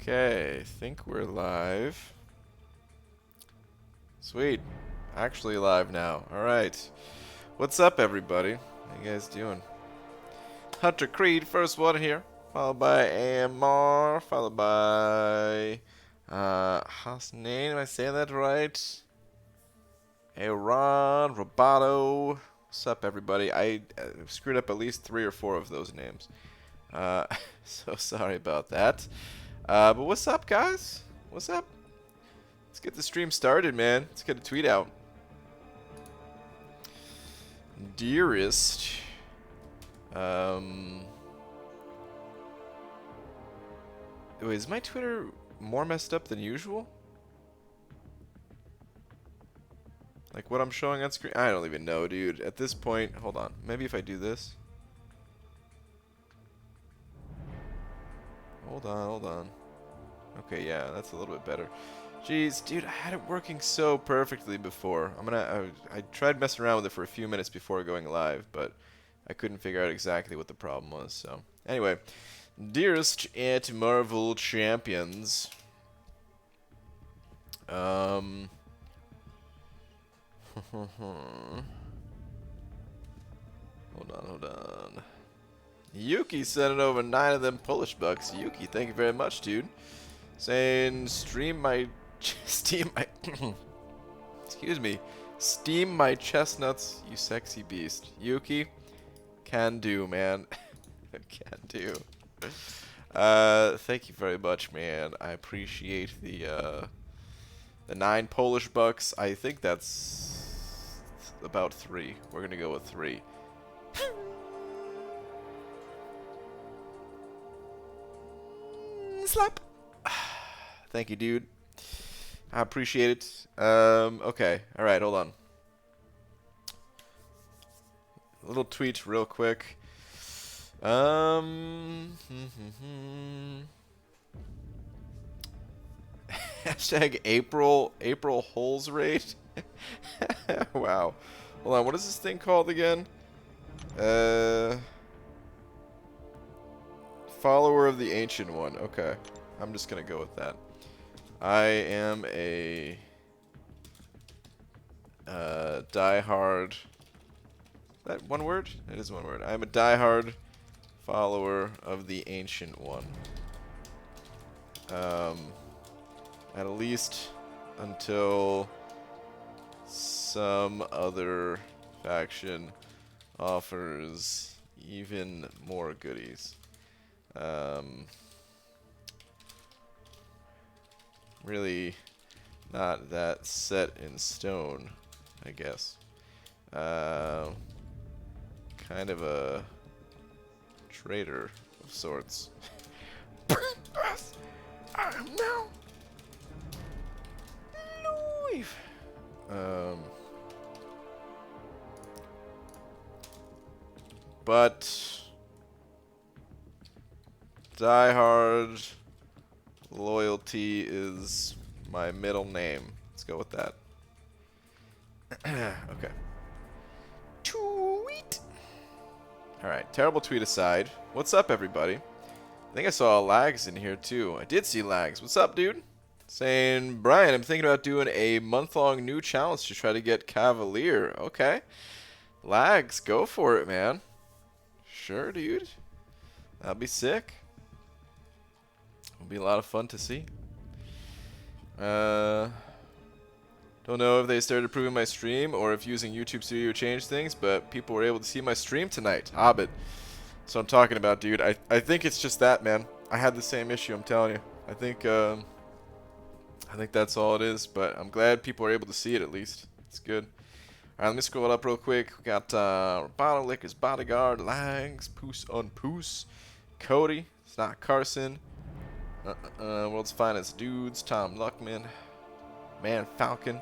Okay, think we're live. Sweet. Actually live now. Alright. What's up, everybody? How you guys doing? Hunter Creed, first one here. Followed by AMR. Followed by... Hasnain, am I saying that right? Aaron, Roboto. What's up, everybody? I screwed up at least 3 or 4 of those names. So sorry about that. But what's up, guys? What's up? Let's get the stream started, man. Let's get a tweet out. Dearest. Wait, is my Twitter more messed up than usual? Like what I'm showing on screen? I don't even know, dude. At this point, hold on. Maybe if I do this. Hold on. Okay, yeah, that's a little bit better. Jeez, dude, I had it working so perfectly before. I tried messing around with it for a few minutes before going live, but I couldn't figure out exactly what the problem was. So, anyway, dearest at Marvel Champions. Hold on. Yuki sending over 9 of them Polish bucks. Yuki, thank you very much, dude. Saying steam my excuse me, steam my chestnuts, you sexy beast. Yuki, can do, man. Can do. Thank you very much, man. I appreciate the 9 Polish bucks. I think that's about 3. We're gonna go with 3. Slap. Thank you, dude. I appreciate it. Okay. Alright, hold on. A little tweet real quick. Hashtag April Holes Raid. Wow. Hold on, what is this thing called again? Follower of the Ancient One. Okay. I'm just gonna go with that. I am a diehard. Is that one word? It is one word. I'm a diehard follower of the Ancient One. At least until some other faction offers even more goodies. Really not that set in stone, I guess. Kind of a traitor of sorts. I am now live. But diehard loyalty is my middle name. Let's go with that. Okay. Tweet. Alright, terrible tweet aside. What's up, everybody? I think I saw Lags in here, too. I did see Lags. What's up, dude? Saying, Brian, I'm thinking about doing a month-long new challenge to try to get Cavalier. Okay. Lags, go for it, man. Sure, dude. That'd be sick. It'll be a lot of fun to see. Don't know if they started approving my stream or if using YouTube Studio changed things, but people were able to see my stream tonight. Hobbit. That's what I'm talking about, dude. I think it's just that, man. I had the same issue, I'm telling you. I think that's all it is, but I'm glad people are able to see it at least. It's good. Alright, let me scroll it up real quick. We got Bottle Liquor's Bodyguard, Lags, Poos on Poos, Cody, it's not Carson, World's Finest Dudes, Tom Luckman, Man Falcon,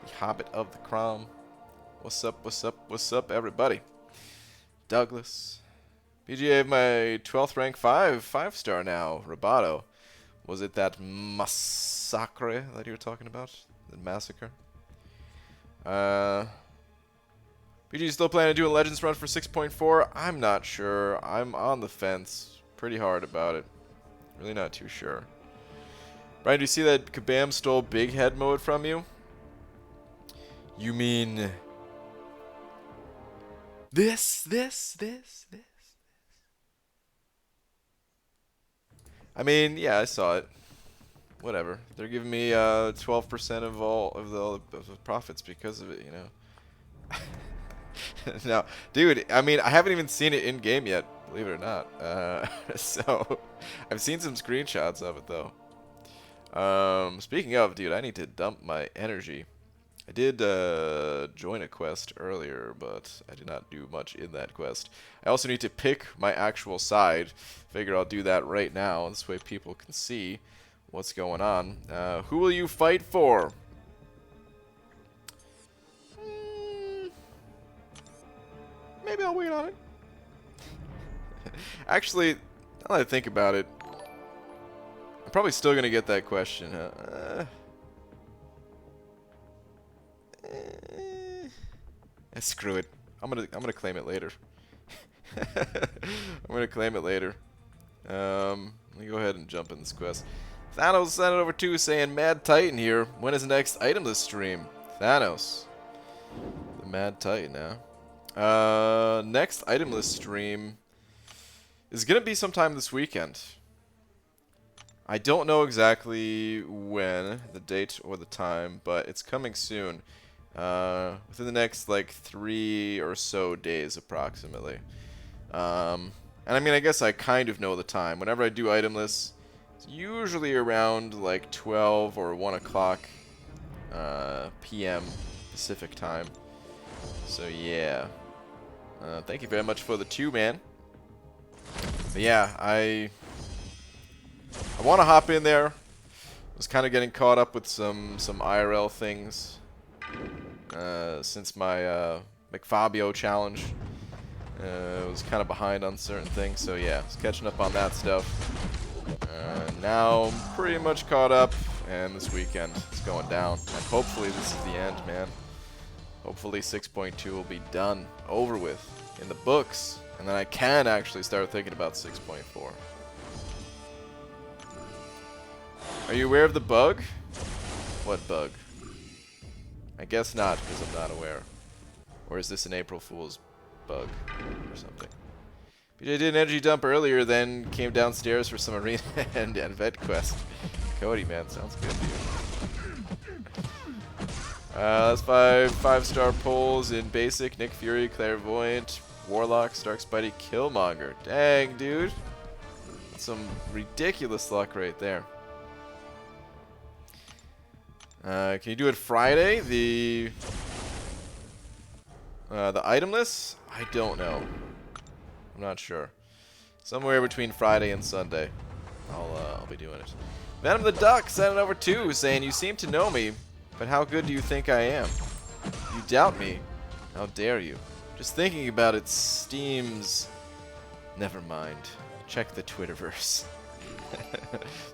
the Hobbit of the Crom. What's up, everybody? Douglas. PGA of my 12th rank 5-star now, Roboto. Was it that massacre that you were talking about? The massacre? BG still planning to do a Legends run for 6.4? I'm not sure. I'm on the fence pretty hard about it. Really not too sure. Brian, do you see that Kabam stole big head mode from you? You mean this? I mean, yeah, I saw it. Whatever. They're giving me 12% of all of the profits because of it, you know. No, dude, I mean, I haven't even seen it in game yet, believe it or not. So I've seen some screenshots of it though. Speaking of, dude, I need to dump my energy. I did join a quest earlier, but I did not do much in that quest. I also need to pick my actual side. Figure I'll do that right now. This way people can see what's going on. Who will you fight for? Maybe I'll wait on it. Actually, now that I think about it, I'm probably still gonna get that question. Screw it. I'm gonna claim it later. I'm gonna claim it later. Let me go ahead and jump in this quest. Thanos sent it over too, saying Mad Titan here. When is the next itemless stream? Thanos. The Mad Titan, huh? Next itemless stream is gonna be sometime this weekend. I don't know exactly when, the date or the time, but it's coming soon. Within the next like 3 or so days approximately. And I mean, I guess I kind of know the time. Whenever I do itemless, it's usually around like 12 or 1 o'clock p.m. Pacific time. So yeah. Thank you very much for the 2, man. But yeah, I want to hop in there. Was kind of getting caught up with some IRL things since my McFabio challenge. Was kind of behind on certain things, so yeah, was catching up on that stuff. Now I'm pretty much caught up, and this weekend it's going down. And hopefully this is the end, man. Hopefully 6.2 will be done, over with, in the books, and then I can actually start thinking about 6.4. Are you aware of the bug? What bug? I guess not, because I'm not aware. Or is this an April Fool's bug or something? BJ did an energy dump earlier, then came downstairs for some arena and vet quest. Cody, man, sounds good, dude. That's 5-star pulls in basic. Nick Fury, Clairvoyant, Warlock, Stark Spidey, Killmonger. Dang, dude. Some ridiculous luck right there. Can you do it Friday? The itemless? I don't know. I'm not sure. Somewhere between Friday and Sunday, I'll be doing it. Venom the Duck sent it over too, saying, "You seem to know me, but how good do you think I am? You doubt me? How dare you? Just thinking about it steams. Never mind. Check the Twitterverse."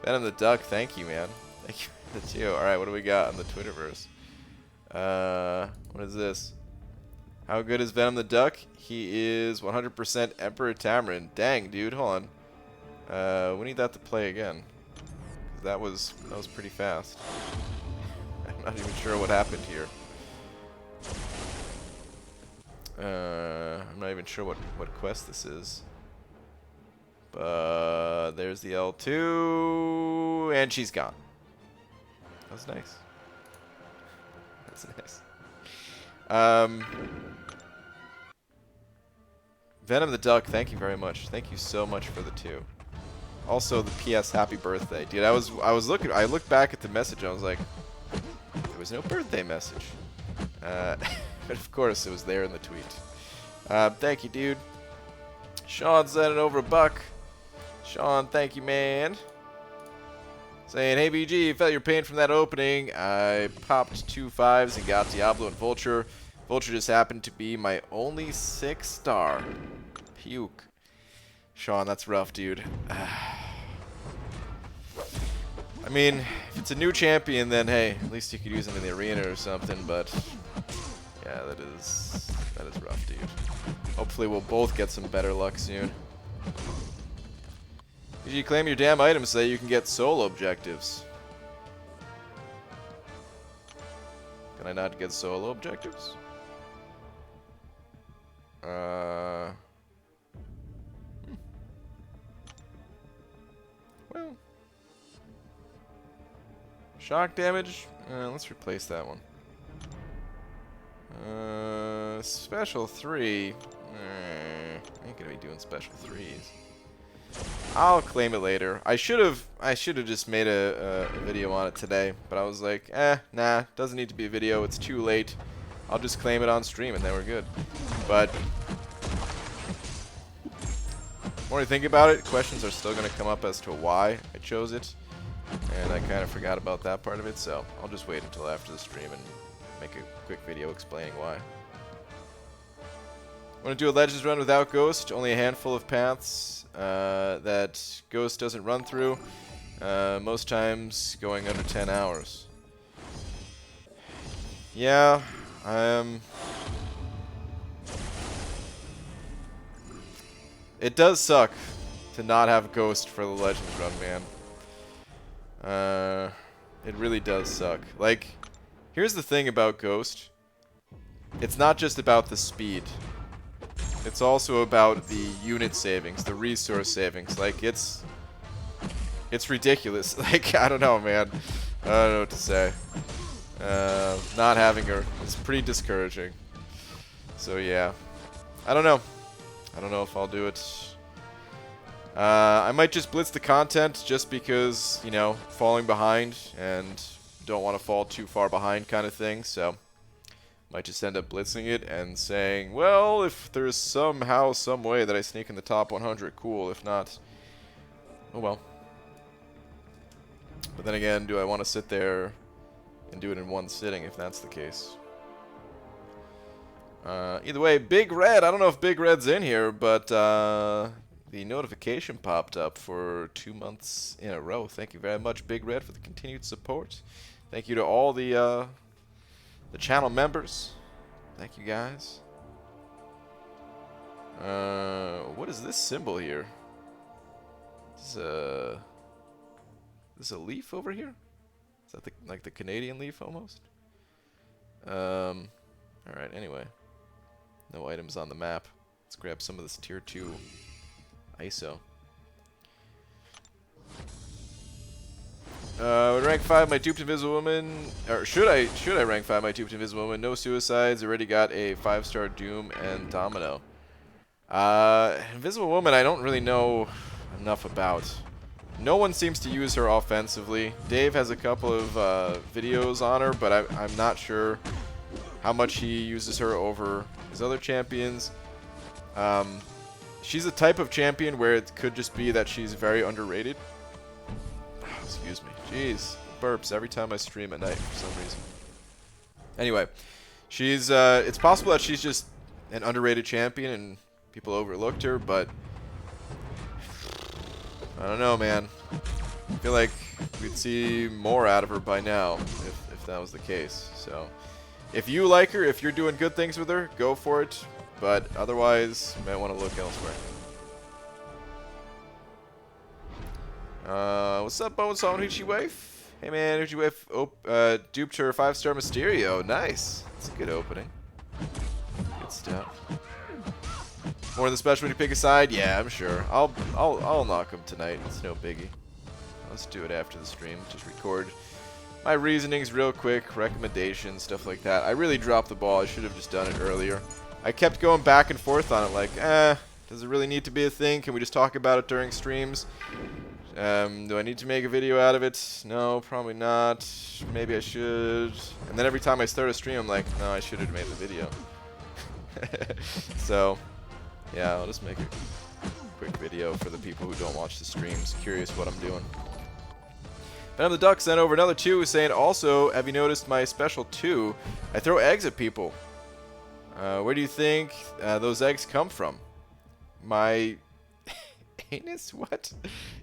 Venom the Duck, thank you, man. Thank you for the 2. Alright, what do we got on the Twitterverse? What is this? How good is Venom the Duck? He is 100% Emperor Tamarin. Dang, dude, hold on. We need that to play again. 'Cause that was pretty fast. I'm not even sure what happened here. I'm not even sure what quest this is. But there's the L2, and she's gone. That was nice. That's nice. Venom the Duck, thank you very much. Thank you so much for the 2. Also, the PS Happy Birthday, dude. I looked back at the message. And I was like, there was no birthday message. But of course, it was there in the tweet. Thank you, dude. Sean sent it over $1. Sean, thank you, man. Saying, "Hey BG, felt your pain from that opening. I popped 2 5s and got Diablo and Vulture. Vulture just happened to be my only 6-star. Puke." Sean, that's rough, dude. I mean, if it's a new champion, then hey, at least you could use him in the arena or something, but yeah, that is rough, dude. Hopefully we'll both get some better luck soon. Did you claim your damn items so that you can get solo objectives? Can I not get solo objectives? Well, shock damage. Let's replace that one. Special 3. Ain't gonna be doing special 3s. I'll claim it later. I should have just made a video on it today, but I was like, nah, doesn't need to be a video. It's too late. I'll just claim it on stream and then we're good. But the more I think about it, questions are still gonna come up as to why I chose it, and I kind of forgot about that part of it. So I'll just wait until after the stream and make a quick video explaining why. I want to do a Legends run without Ghost. Only a handful of paths that Ghost doesn't run through. Most times going under 10 hours. Yeah, it does suck to not have Ghost for the Legends run, man. It really does suck. Like, here's the thing about Ghost. It's not just about the speed. It's also about the unit savings, the resource savings. Like, it's ridiculous. Like, I don't know, man. I don't know what to say. Not having her is pretty discouraging. So, yeah. I don't know. I don't know if I'll do it. I might just blitz the content just because, you know, falling behind and don't want to fall too far behind kind of thing. So, might just end up blitzing it and saying, well, if there's somehow, some way that I sneak in the top 100, cool. If not, oh well. But then again, do I want to sit there and do it in one sitting if that's the case? Either way, Big Red, I don't know if Big Red's in here, but the notification popped up for 2 months in a row. Thank you very much, Big Red, for the continued support. Thank you to all the channel members. Thank you, guys. What is this symbol here? Is this a leaf over here? Is that like the Canadian leaf almost? Alright, anyway. No items on the map. Let's grab some of this tier 2 ISO. Rank 5 my duped Invisible Woman, or should I rank 5 my duped Invisible Woman? No suicides, already got a 5-star Doom and Domino. Invisible Woman I don't really know enough about. No one seems to use her offensively. Dave has a couple of videos on her, but I'm not sure how much he uses her over his other champions. She's a type of champion where it could just be that she's very underrated. Excuse me. Jeez. Burps every time I stream at night for some reason. Anyway, she's it's possible that she's just an underrated champion and people overlooked her, but I don't know, man. I feel like we'd see more out of her by now if that was the case. So, if you like her, if you're doing good things with her, go for it. But otherwise, you might want to look elsewhere. What's up, Bones on Hoochie Wife? Hey man, Hoochie Wife duped her 5-star Mysterio. Nice. That's a good opening. Good stuff. More than special when you pick a side? Yeah, I'm sure. I'll knock him tonight. It's no biggie. Let's do it after the stream. Just record my reasonings real quick, recommendations, stuff like that. I really dropped the ball. I should have just done it earlier. I kept going back and forth on it like, does it really need to be a thing? Can we just talk about it during streams? Do I need to make a video out of it? No, probably not. Maybe I should. And then every time I start a stream, I'm like, no, I should have made the video. So, yeah, I'll just make a quick video for the people who don't watch the streams, curious what I'm doing. Venom the Duck sent over another 2 saying, also, have you noticed my special 2? I throw eggs at people. Where do you think those eggs come from? My anus? What?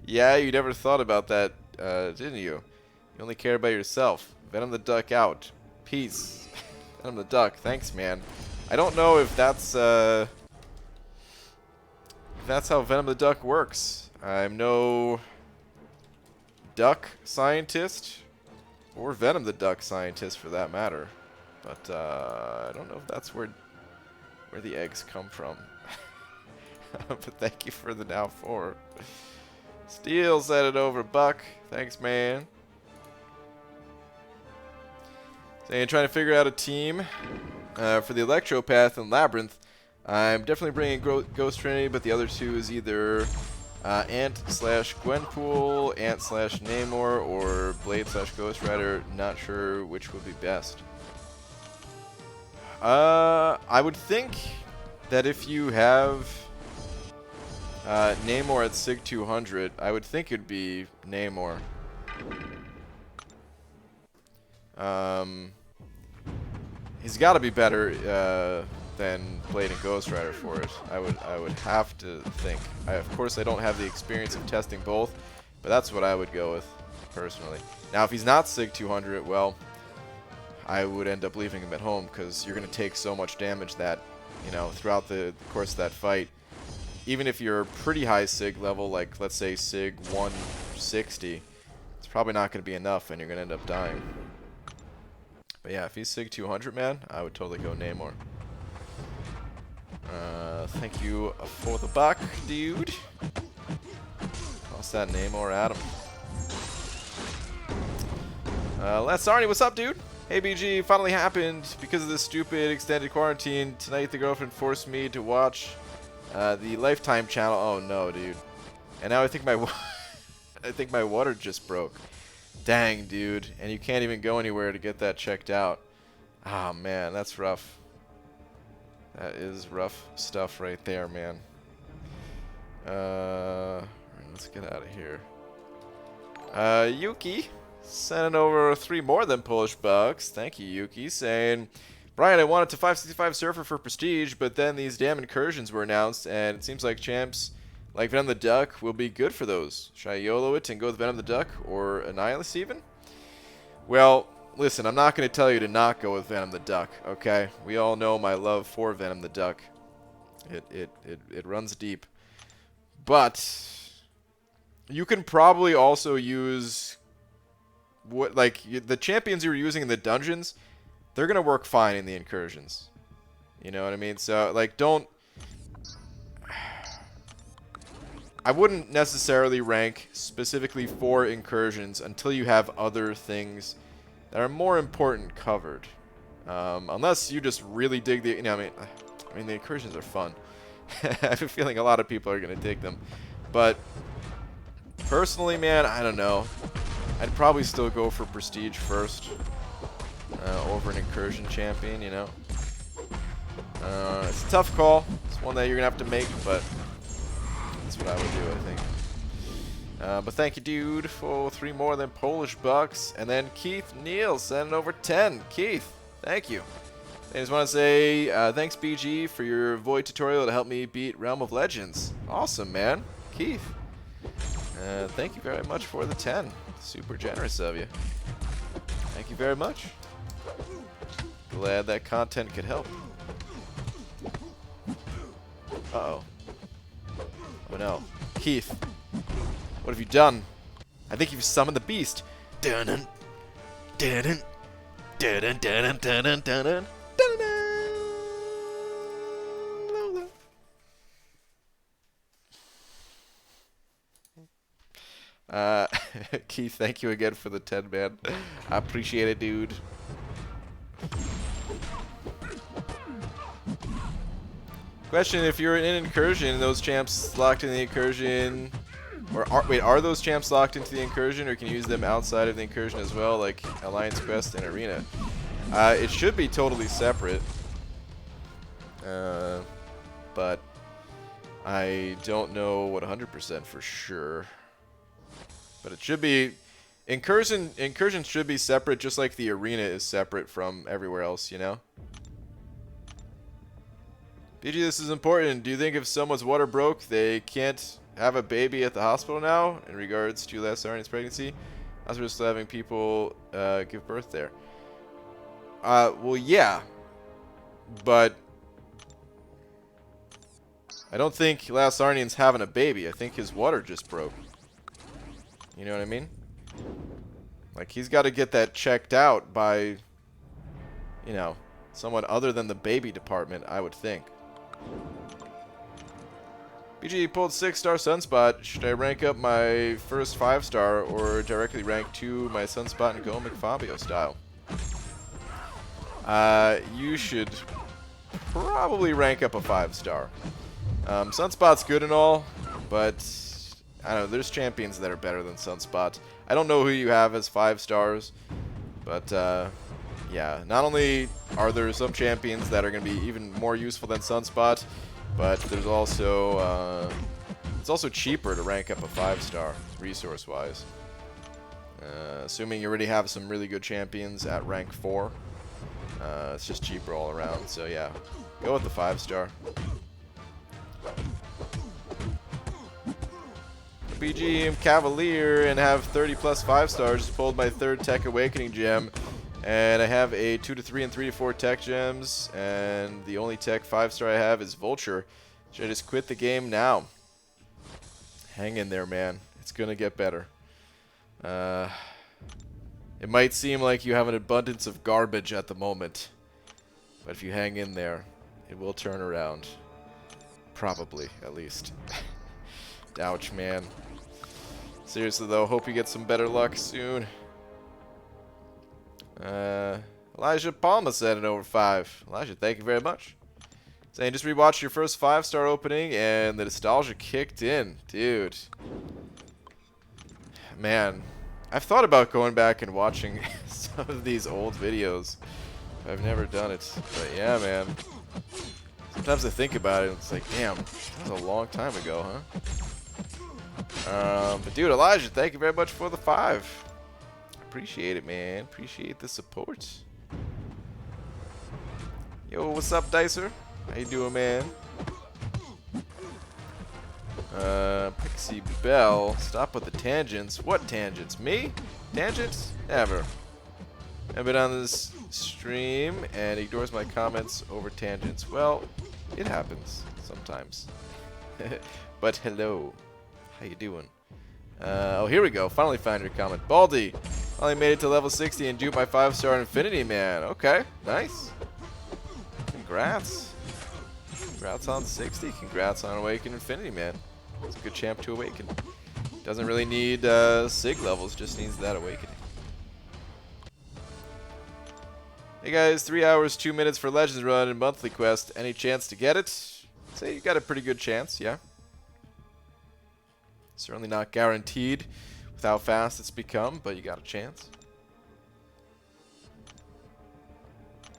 Yeah, you never thought about that, didn't you? You only care about yourself. Venom the Duck out. Peace. Venom the Duck. Thanks, man. I don't know if that's how Venom the Duck works. I'm no duck scientist, or Venom the Duck scientist for that matter. But I don't know if that's where the eggs come from. But thank you for the now 4. Steel sent it over, Buck. Thanks, man. So you're trying to figure out a team for the Electropath and Labyrinth. I'm definitely bringing Ghost Trinity, but the other 2 is either Ant/Gwenpool, Ant/Namor, or Blade/Ghost Rider. Not sure which would be best. I would think that if you have Namor at Sig 200, I would think it'd be Namor. He's got to be better than Blade and Ghost Rider for it. I would have to think. Of course, I don't have the experience of testing both, but that's what I would go with personally. Now, if he's not Sig 200, well, I would end up leaving him at home because you're going to take so much damage that, you know, throughout the course of that fight. Even if you're pretty high Sig level, like let's say Sig 160, it's probably not going to be enough, and you're going to end up dying. But yeah, if he's Sig 200, man, I would totally go Namor. Thank you for the buck, dude. Toss that Namor at him. Let's Arnie, what's up, dude? Hey, BG, finally happened because of this stupid extended quarantine. Tonight, the girlfriend forced me to watch the Lifetime channel. Oh no, dude! And now I think my I think my water just broke. Dang, dude! And you can't even go anywhere to get that checked out. Ah, man, that's rough. That is rough stuff right there, man. Let's get out of here. Yuki sending over 3 more than Polish bucks. Thank you, Yuki. Saying, Brian, I wanted to 565 Surfer for Prestige, but then these damn Incursions were announced, and it seems like champs like Venom the Duck will be good for those. Should I YOLO it and go with Venom the Duck, or Annihilus even? Well, listen, I'm not going to tell you to not go with Venom the Duck, okay? We all know my love for Venom the Duck. It runs deep. But you can probably also use the champions you're using in the dungeons. They're going to work fine in the Incursions. You know what I mean? So, like, I wouldn't necessarily rank specifically for Incursions until you have other things that are more important covered. Unless you just really dig the... You know, I mean, the Incursions are fun. I have a feeling a lot of people are going to dig them. But, personally, man, I don't know. I'd probably still go for Prestige first. Over an Incursion champion, you know. It's a tough call. It's one that you're going to have to make, but that's what I would do, I think. But thank you, dude, for 3 more than Polish bucks. And then Keith Neal sending over 10. Keith, thank you. I just want to say thanks, BG, for your Void tutorial to help me beat Realm of Legends. Awesome, man. Keith, thank you very much for the 10. Super generous of you. Thank you very much. Glad that content could help. Uh-oh. Oh no. Keith, what have you done? I think you've summoned the beast. Dun-dun. Dun-dun. Dun-dun. Dun-dun. Dun-dun. Dun-dun. Keith, thank you again for the 10, man. I appreciate it, dude. Question, if you're in an Incursion, those champs locked in the Incursion, or are those champs locked into the Incursion, or can you use them outside of the Incursion as well, like Alliance Quest and Arena? It should be totally separate, but I don't know what 100% for sure. But it should be... Incursions should be separate, just like the Arena is separate from everywhere else, you know? BG, this is important. Do you think if someone's water broke, they can't have a baby at the hospital now? In regards to last Arnie's pregnancy? Hospital still having people give birth there. Well, yeah. But I don't think Last Arnian's having a baby. I think his water just broke. You know what I mean? Like, he's got to get that checked out by you know, someone other than the baby department, I would think. BG pulled 6-star Sunspot. Should I rank up my first 5-star or directly rank 2 my Sunspot and go McFabio style? You should probably rank up a 5-star. Sunspot's good and all, but I don't know, there's champions that are better than Sunspot. I don't know who you have as 5 stars, but yeah, not only are there some champions that are going to be even more useful than Sunspot, but there's also it's also cheaper to rank up a 5-star resource-wise. Assuming you already have some really good champions at rank 4, it's just cheaper all around. So yeah, go with the 5-star. BG Cavalier and have 30 plus 5 stars. Just pulled my 3rd Tech Awakening gem, and I have a 2 to 3 and 3 to 4 Tech gems, and the only Tech 5-star I have is Vulture. Should I just quit the game now? Hang in there, man. It's gonna get better. It might seem like you have an abundance of garbage at the moment, but if you hang in there, it will turn around. Probably, at least. Ouch, man. Seriously, though, hope you get some better luck soon. Elijah Palma said it over 5. Elijah, thank you very much. Saying just rewatched your first 5-star opening and the nostalgia kicked in. Dude. Man. I've thought about going back and watching some of these old videos. I've never done it. But yeah, man. Sometimes I think about it and it's like, damn, that was a long time ago, huh? But dude, Elijah, thank you very much for the 5. Appreciate it, man. Appreciate the support. Yo, what's up, Dicer? How you doing, man? Pixie Bell, stop with the tangents. What tangents? Me? Tangents? Never. I've been on this stream and ignores my comments over tangents. Well, it happens sometimes. But hello. How you doing? Oh, here we go. Finally found your comment. Baldy, finally made it to level 60 and duped my 5-star Infinity Man. Okay, nice. Congrats. Congrats on 60. Congrats on Awaken Infinity Man. It's a good champ to awaken. Doesn't really need Sig levels, just needs that awakening. Hey guys, 3 hours, 2 minutes for Legends run and monthly quest. Any chance to get it? Say you got a pretty good chance, yeah. Certainly not guaranteed with how fast it's become, but you got a chance.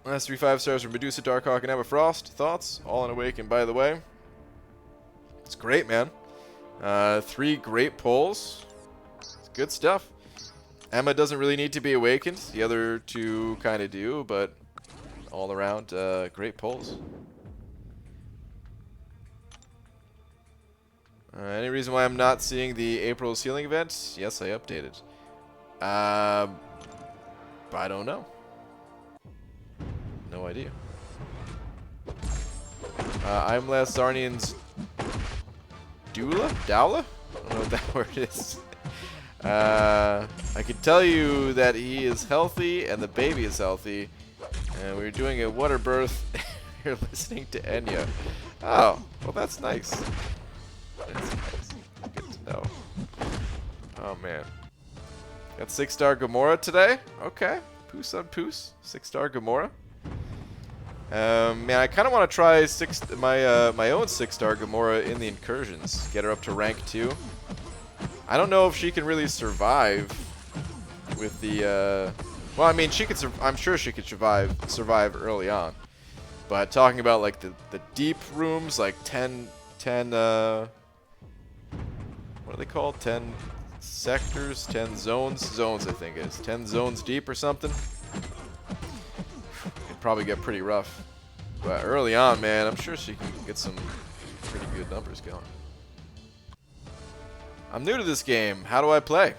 Last 3 5-stars from Medusa, Darkhawk, and Emma Frost. Thoughts? All on Awaken, by the way. It's great, man. 3 great pulls. It's good stuff. Emma doesn't really need to be awakened. The other 2 kind of do, but all around, great pulls. Any reason why I'm not seeing the April Sealing event? Yes, I updated. I don't know. No idea. I'm Lazarnian's Dula? Dowla? I don't know what that word is. I can tell you that he is healthy and the baby is healthy. And we're doing a water birth. You're listening to Enya. Oh, well that's nice. That's nice. Good to know. Oh man. Got 6-star Gamora today? Okay. Poos on Poos. 6-star Gamora. Man, I kind of want to try my own 6-star Gamora in the Incursions. Get her up to rank 2. I don't know if she can really survive with the. Well, I mean, she could. I'm sure she could survive early on. But talking about like the deep rooms, like 10. What are they called? 10 sectors, 10 zones. Zones, I think it is. 10 zones deep or something. It'd probably get pretty rough. But early on, man, I'm sure she can get some pretty good numbers going. I'm new to this game. How do I play?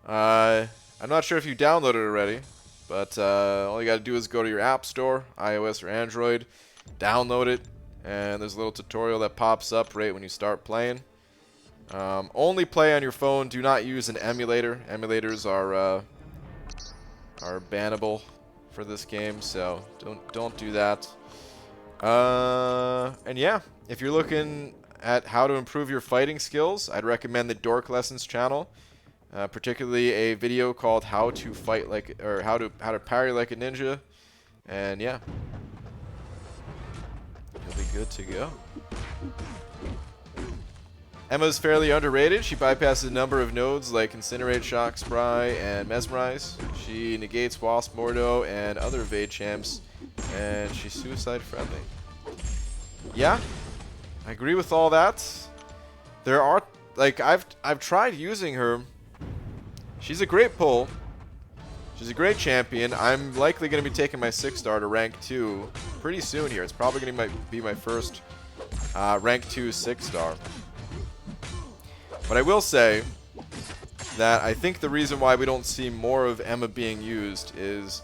I'm not sure if you downloaded it already, but all you got to do is go to your app store, iOS or Android, download it, and there's a little tutorial that pops up right when you start playing. Only play on your phone. Do not use an emulator. Emulators are bannable for this game, so don't do that. And yeah, if you're looking at how to improve your fighting skills, I'd recommend the Dork Lessons channel, particularly a video called "How to Fight Like" or how to parry like a ninja, and yeah, you'll be good to go. Emma's fairly underrated. She bypasses a number of nodes like Incinerate, Shock, Spry, and Mesmerize. She negates Wasp, Mordo, and other evade champs, and she's suicide friendly. Yeah, I agree with all that. There are, like, I've tried using her. She's a great pull. She's a great champion. I'm likely going to be taking my 6-star to rank 2 pretty soon here. It's probably going to be my first rank 2 6-star. But I will say that I think the reason why we don't see more of Emma being used is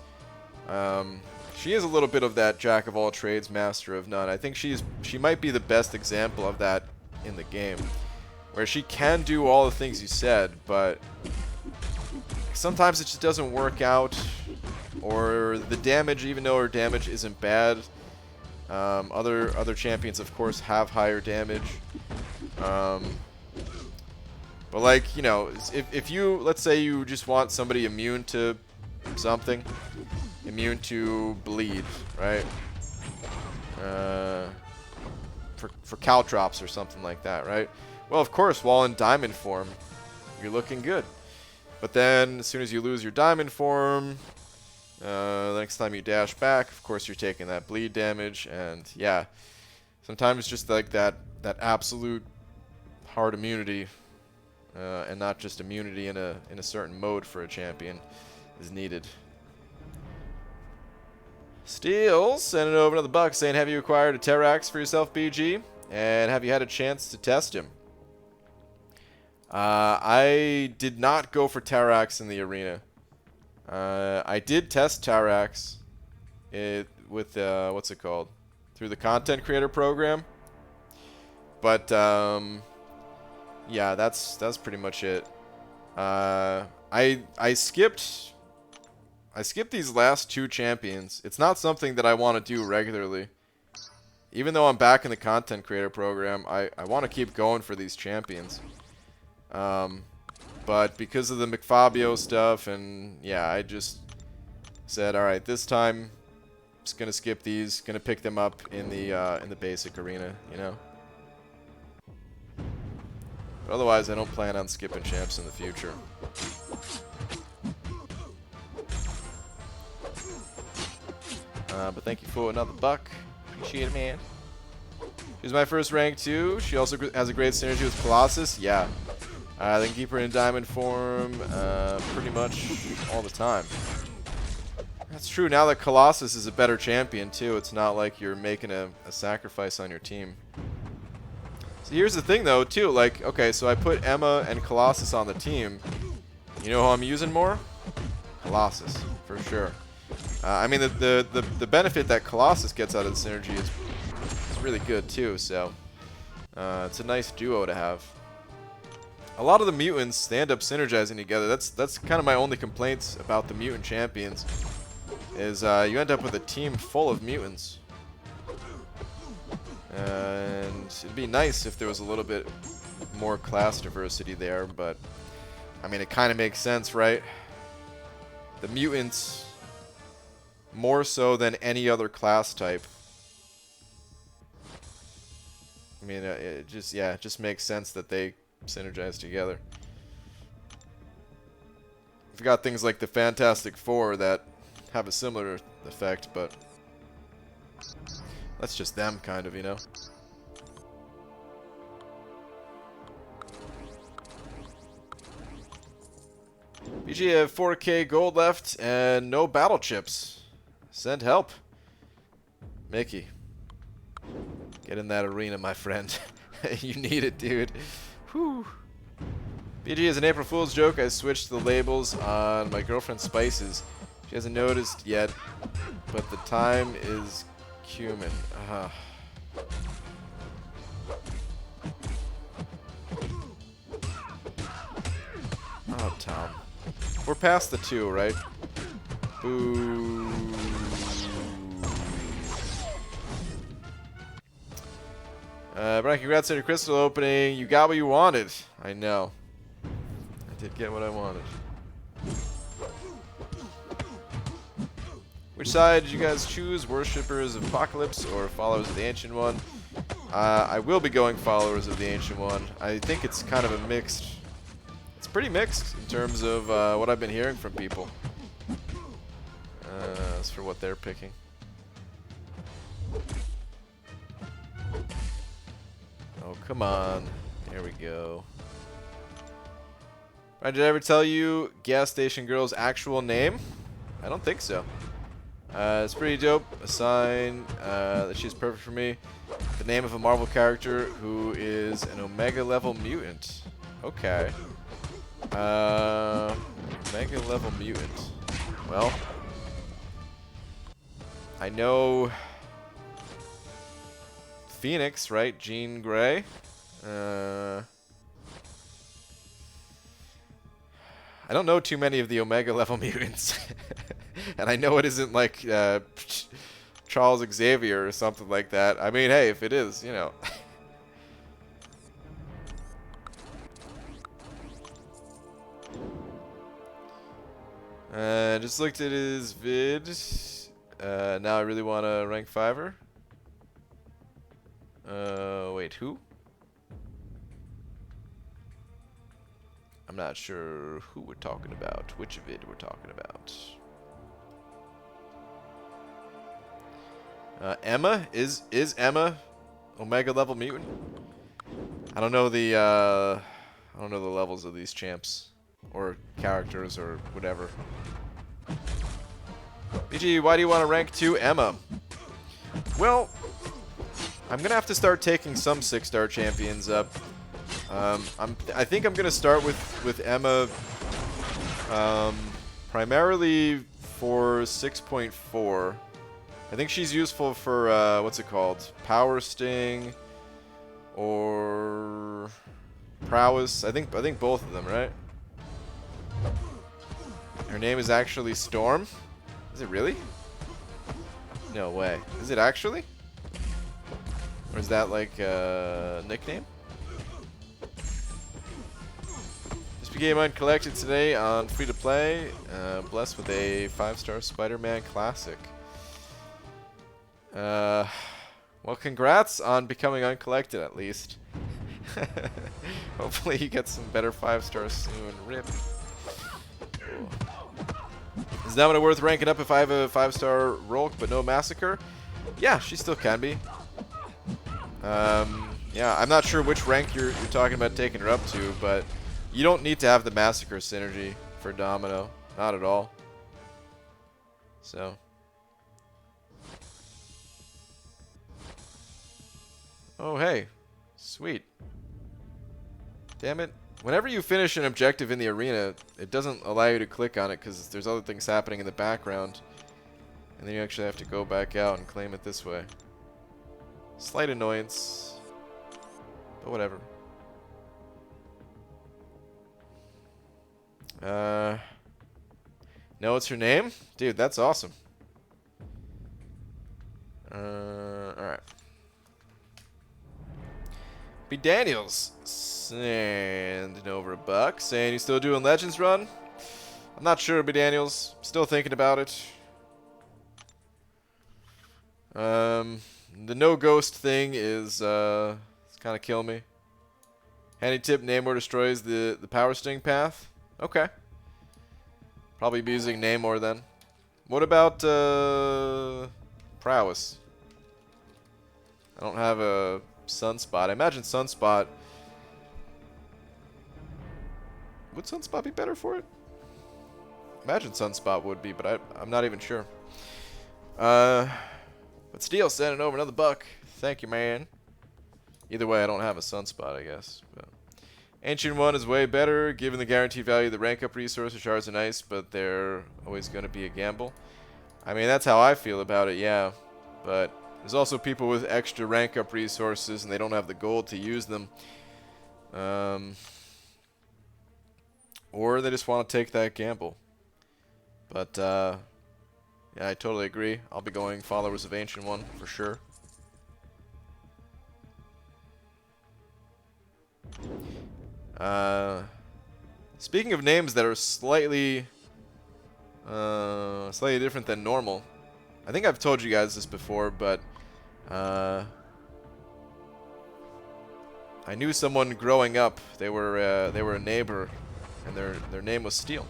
she is a little bit of that jack of all trades, master of none. I think she might be the best example of that in the game, where she can do all the things you said, but sometimes it just doesn't work out, or the damage, even though her damage isn't bad, other champions of course have higher damage. But like, you know, if you, let's say you just want somebody immune to something, immune to bleed, right? For Caltrops or something like that, right? Well, of course, while in diamond form, you're looking good. But then, as soon as you lose your diamond form, the next time you dash back, of course, you're taking that bleed damage, and yeah, sometimes just like that absolute hard immunity. And not just immunity in a certain mode for a champion is needed. Steel sending over another buck saying, have you acquired a Terrax for yourself, BG? And have you had a chance to test him? I did not go for Terrax in the arena. I did test Terrax with what's it called? Through the content creator program. But yeah, that's pretty much it. I skipped these last 2 champions. It's not something that I want to do regularly. Even though I'm back in the content creator program, I want to keep going for these champions. But because of the McFabio stuff, and yeah, I just said, all right, this time, I'm just gonna skip these. Gonna pick them up in the basic arena, you know. But otherwise, I don't plan on skipping champs in the future. But thank you for another buck. Appreciate it, man. She's my first rank 2. She also has a great synergy with Colossus. Yeah. They can keep her in diamond form pretty much all the time. That's true. Now that Colossus is a better champion, too, it's not like you're making a sacrifice on your team. So here's the thing, though, too. Like, okay, so I put Emma and Colossus on the team. You know who I'm using more? Colossus, for sure. I mean, the benefit that Colossus gets out of the synergy is really good, too, so it's a nice duo to have. A lot of the mutants, they end up synergizing together. That's kind of my only complaints about the mutant champions, is you end up with a team full of mutants. And it'd be nice if there was a little bit more class diversity there, but I mean, it kind of makes sense, right? The mutants, more so than any other class type. I mean, it just makes sense that they synergize together. We've got things like the Fantastic Four that have a similar effect, but that's just them, kind of, you know? BG have 4K gold left and no battle chips. Send help. Mickey. Get in that arena, my friend. You need it, dude. Whew. BG is an April Fool's joke. I switched the labels on my girlfriend's spices. She hasn't noticed yet, but the time is cumin. Oh, Tom. We're past the 2, right? Boo. Brian, congrats on your crystal opening. You got what you wanted. I know. I did get what I wanted. Which side did you guys choose? Worshippers of Apocalypse or followers of the Ancient One? I will be going followers of the Ancient One. I think it's kind of a mixed... It's pretty mixed in terms of what I've been hearing from people. As for what they're picking. Oh, come on. There we go. Did I ever tell you Gas Station Girl's actual name? I don't think so. It's pretty dope. A sign that she's perfect for me. The name of a Marvel character who is an Omega level mutant. Okay. Omega level mutant. Well, I know Phoenix, right? Jean Grey. I don't know too many of the Omega level mutants. And I know it isn't like Charles Xavier or something like that. I mean, hey, if it is, you know. Just looked at his vid. Now I really want to rank 5er. Wait, who? I'm not sure who we're talking about, which vid we're talking about. Emma? Is Emma Omega level mutant? I don't know the levels of these champs or characters or whatever. BG, why do you want to rank 2 Emma? Well, I'm gonna have to start taking some 6-star champions up. I think I'm gonna start with Emma primarily for 6.4. I think she's useful for what's it called? Power Sting or Prowess. I think both of them, right? Her name is actually Storm. Is it really? No way. Is it actually? Or is that like a nickname? This became uncollected today on free to play. Blessed with a 5-star Spider-Man Classic. Well, congrats on becoming uncollected at least. Hopefully you get some better 5-stars soon. Rip. Cool. Is Domino worth ranking up if I have a 5-star Rolk but no Massacre? Yeah, she still can be. Yeah, I'm not sure which rank you're talking about taking her up to, but you don't need to have the Massacre synergy for Domino. Not at all. So... Oh, hey. Sweet. Damn it. Whenever you finish an objective in the arena, it doesn't allow you to click on it because there's other things happening in the background. And then you actually have to go back out and claim it this way. Slight annoyance. But whatever. Know what's her name? Dude, that's awesome. Alright. B. Daniels sending over $1 saying you still doing Legends run? I'm not sure, B. Daniels. Still thinking about it. The no ghost thing is it's kind of killing me. Handy tip: Namor destroys the power sting path. Okay. Probably be using Namor then. What about Prowess? I don't have a Sunspot. I imagine Sunspot... Would Sunspot be better for it? Imagine Sunspot would be, but I'm not even sure. But Steel sending over another $1. Thank you, man. Either way, I don't have a Sunspot, I guess. But Ancient One is way better, given the guaranteed value of the rank up resources. Shards are nice, but they're always going to be a gamble. I mean, that's how I feel about it, yeah. But there's also people with extra rank up resources, and they don't have the gold to use them. Or they just want to take that gamble. But, yeah, I totally agree. I'll be going followers of Ancient One, for sure. Speaking of names that are slightly different than normal, I think I've told you guys this before, but I knew someone growing up. They were a neighbor, and their name was Steel.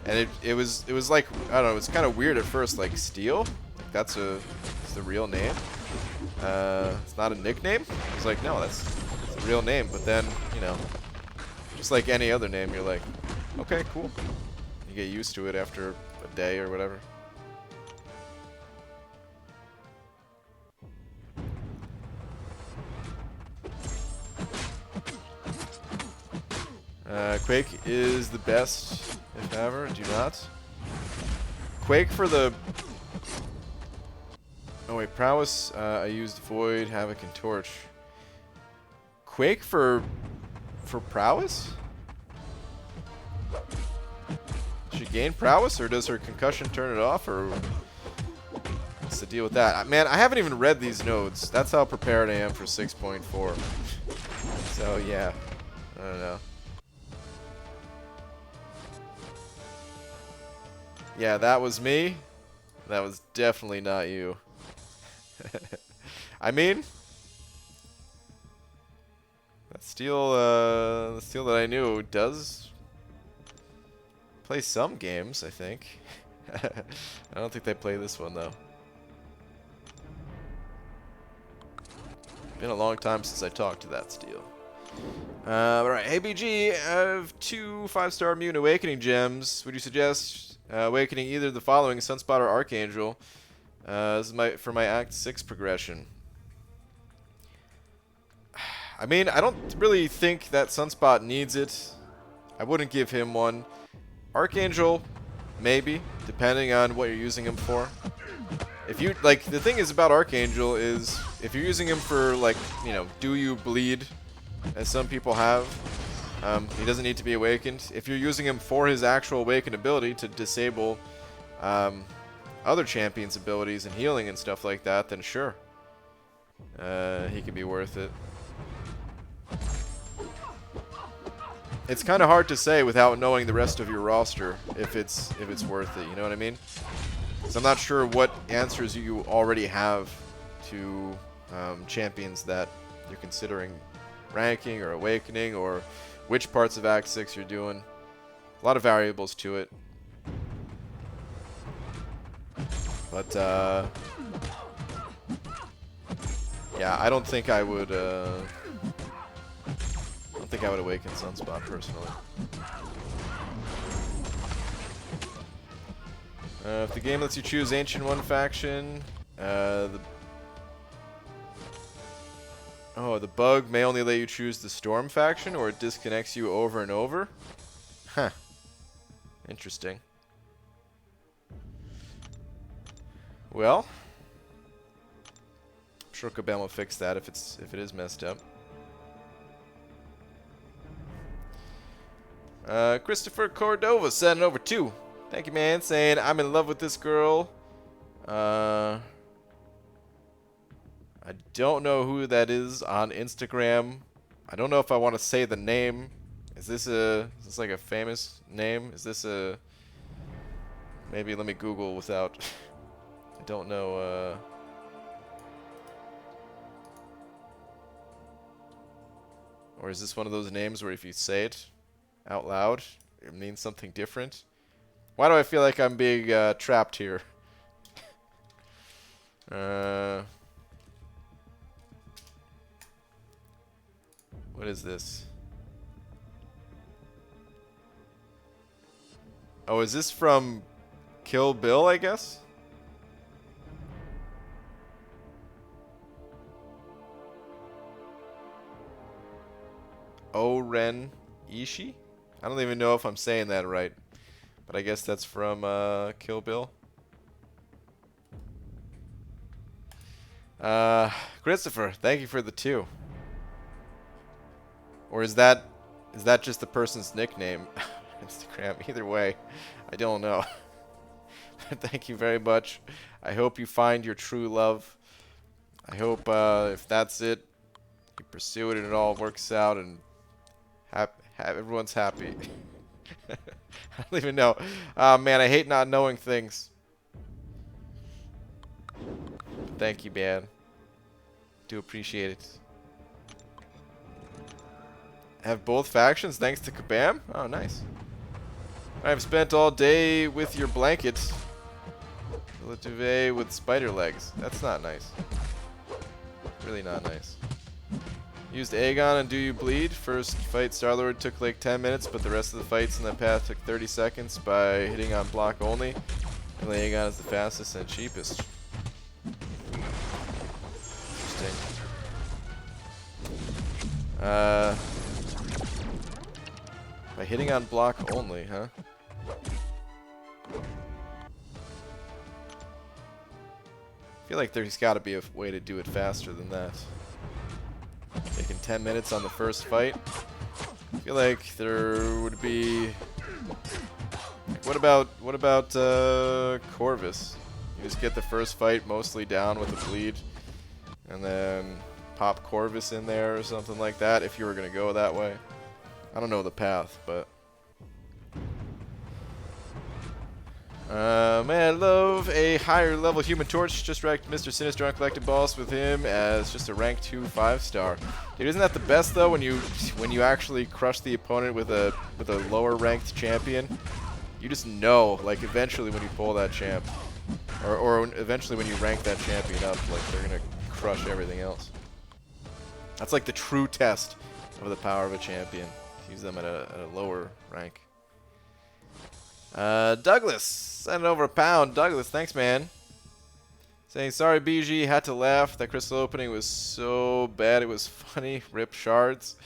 And it was like, I don't know, it was kind of weird at first, like Steel, like that's the real name. It's not a nickname. I was like, no, that's a real name. But then, you know, just like any other name, you're like, okay, cool. You get used to it after a day or whatever. Quake is the best, if ever. Do not. Quake for the... Oh wait, Prowess, I used Void, Havoc, and Torch. Quake for Prowess? Does she gain Prowess, or does her concussion turn it off, or what's the deal with that? Man, I haven't even read these nodes. That's how prepared I am for 6.4. So yeah, I don't know. Yeah, that was me. That was definitely not you. I mean, that Steel, the Steel that I knew does play some games, I think. I don't think they play this one, though. Been a long time since I talked to that Steel. Alright, hey BG, I have 2 5-star Mutant Awakening gems. Would you suggest awakening either of the following, Sunspot or Archangel? This is for my Act 6 progression. I mean, I don't really think that Sunspot needs it. I wouldn't give him one. Archangel, maybe, depending on what you're using him for. If you, like, the thing is about Archangel is, if you're using him for, like, you know, do you bleed, as some people have, he doesn't need to be awakened. If you're using him for his actual awakened ability to disable other champions' abilities and healing and stuff like that, then sure, he could be worth it. It's kind of hard to say without knowing the rest of your roster if it's worth it. You know what I mean? So I'm not sure what answers you already have to champions that you're considering ranking or awakening, or which parts of Act 6 you're doing. A lot of variables to it. But, yeah, I don't think I would awaken Sunspot personally. If the game lets you choose Ancient One faction, the bug may only let you choose the Storm faction, or it disconnects you over and over. Huh. Interesting. Well, I'm sure Kabam will fix that if it is messed up. Christopher Cordova sending over 2. Thank you, man. Saying, I'm in love with this girl. I don't know who that is on Instagram. I don't know if I want to say the name. Is this like a famous name? Is this a... Maybe let me Google without... I don't know, Or is this one of those names where if you say it out loud, it means something different? Why do I feel like I'm being trapped here? What is this? Oh, is this from Kill Bill, I guess? Oren Ishii? I don't even know if I'm saying that right, but I guess that's from Kill Bill. Christopher, thank you for the 2. Or is that just the person's nickname? Instagram. Either way, I don't know. Thank you very much. I hope you find your true love. I hope if that's it, You pursue it and it all works out and everyone's happy. I don't even know. Man, I hate not knowing things. But thank you, man. Do appreciate it. Have both factions thanks to Kabam? Oh, nice. I've spent all day with your blankets. Le duvet with spider legs. That's not nice. Really not nice. Used Aegon and Do You Bleed. First fight Starlord took like 10 minutes, but the rest of the fights in that path took 30 seconds by hitting on block only. And Aegon is the fastest and cheapest. Interesting. By hitting on block only, huh? I feel like there's got to be a way to do it faster than that. Taking 10 minutes on the first fight. I feel like there would be. What about Corvus? You just get the first fight mostly down with a bleed, and then pop Corvus in there or something like that. If you were gonna go that way, I don't know the path, but. Man, I love a higher level Human Torch. Just ranked Mr. Sinister on collected balls with him as just a rank 2 5-star. Dude, isn't that the best though when you actually crush the opponent with a lower ranked champion? You just know, like eventually when you pull that champ, or eventually when you rank that champion up, like they're gonna crush everything else. That's like the true test of the power of a champion. Use them at a lower rank. Douglas, send over £1. Douglas, thanks, man. Saying, sorry, BG, had to laugh. That crystal opening was so bad it was funny. Rip shards.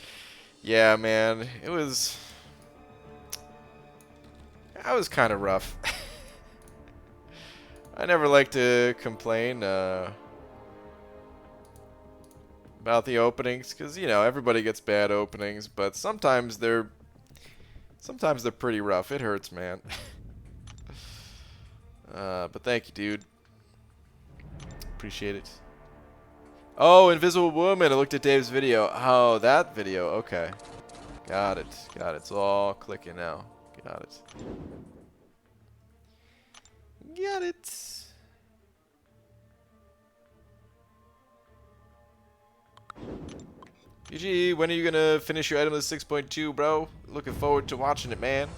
Yeah, man, it was... That was kind of rough. I never like to complain about the openings, because, you know, everybody gets bad openings, but sometimes they're pretty rough. It hurts, man. But thank you, dude. Appreciate it. Oh, Invisible Woman. I looked at Dave's video. Oh, that video. Okay. Got it. Got it. It's all clicking now. Got it. Got it. GG, when are you gonna finish your item list 6.2, bro? Looking forward to watching it, man.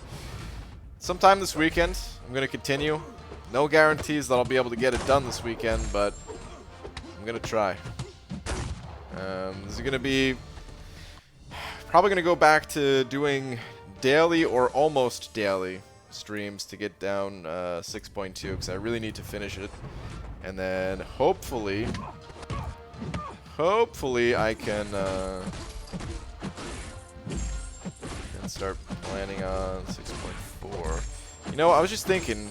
Sometime this weekend, I'm gonna continue. No guarantees that I'll be able to get it done this weekend, but I'm gonna try. This is gonna be probably gonna go back to doing daily or almost daily streams to get down 6.2 because I really need to finish it, and then hopefully I can start planning on 6.4. You know, I was just thinking,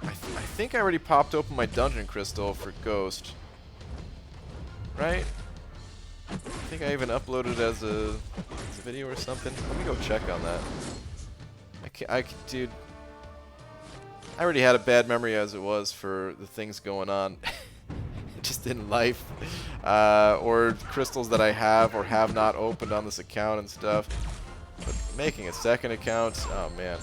I think I already popped open my dungeon crystal for Ghost, right? I think I even uploaded it as a video or something. Let me go check on that. Dude, I already had a bad memory as it was for the things going on just in life, or crystals that I have or have not opened on this account and stuff. But making a second account, oh man.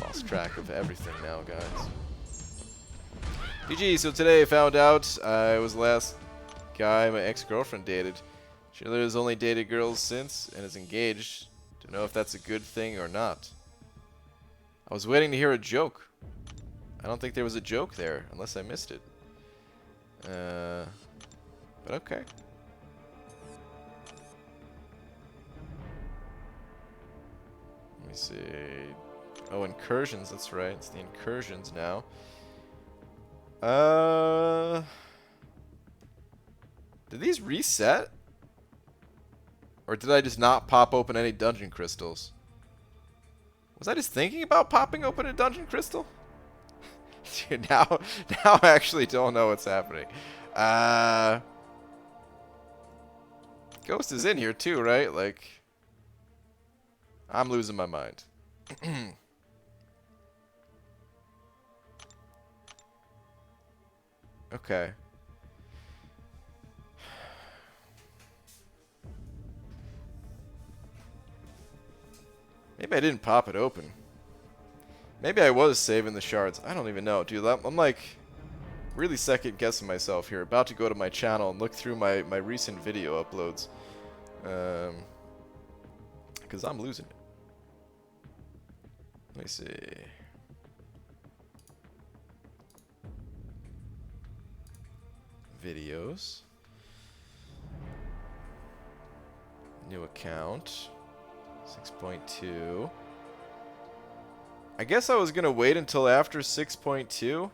Lost track of everything now, guys. GG, so today I found out I was the last guy my ex-girlfriend dated. She has only dated girls since and is engaged. Don't know if that's a good thing or not. I was waiting to hear a joke. I don't think there was a joke there, unless I missed it. But okay. Let me see. Oh, Incursions, that's right. It's the Incursions now. Did these reset? Or did I just not pop open any dungeon crystals? Was I just thinking about popping open a dungeon crystal? Dude, now I actually don't know what's happening. Ghost is in here too, right? Like, I'm losing my mind. Okay. Maybe I didn't pop it open. Maybe I was saving the shards. I don't even know, dude. I'm like really second guessing myself here. About to go to my channel and look through my recent video uploads. Because I'm losing it. Let me see. Videos. New account. 6.2. I guess I was going to wait until after 6.2.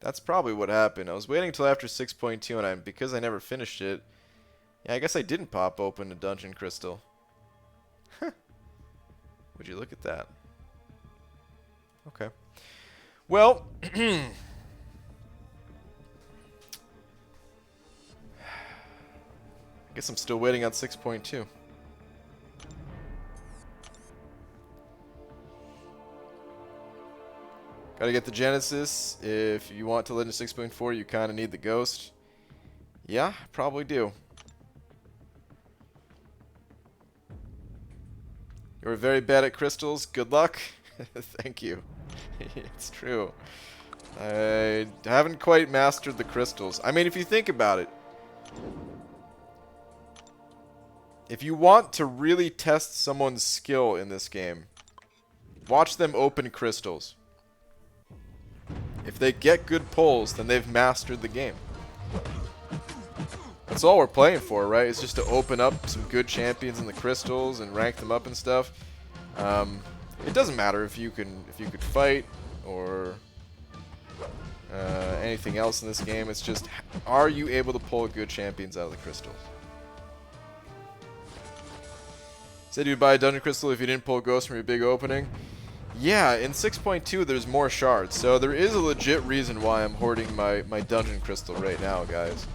That's probably what happened. I was waiting until after 6.2 and because I never finished it. Yeah, I guess I didn't pop open a dungeon crystal. Would you look at that? Okay. Well, I guess I'm still waiting on 6.2. Gotta get the Genesis. If you want to Legend 6.4, you kind of need the Ghost. Yeah, probably do. You're very bad at crystals. Good luck. Thank you. It's true. I haven't quite mastered the crystals. I mean, if you think about it, if you want to really test someone's skill in this game, watch them open crystals. If they get good pulls, then they've mastered the game. That's all we're playing for, right? It's just to open up some good champions in the crystals and rank them up and stuff. It doesn't matter if you could fight or anything else in this game. It's just, are you able to pull good champions out of the crystals? Said you'd buy a dungeon crystal if you didn't pull a ghost from your big opening. Yeah, in 6.2 there's more shards, so there is a legit reason why I'm hoarding my dungeon crystal right now, guys.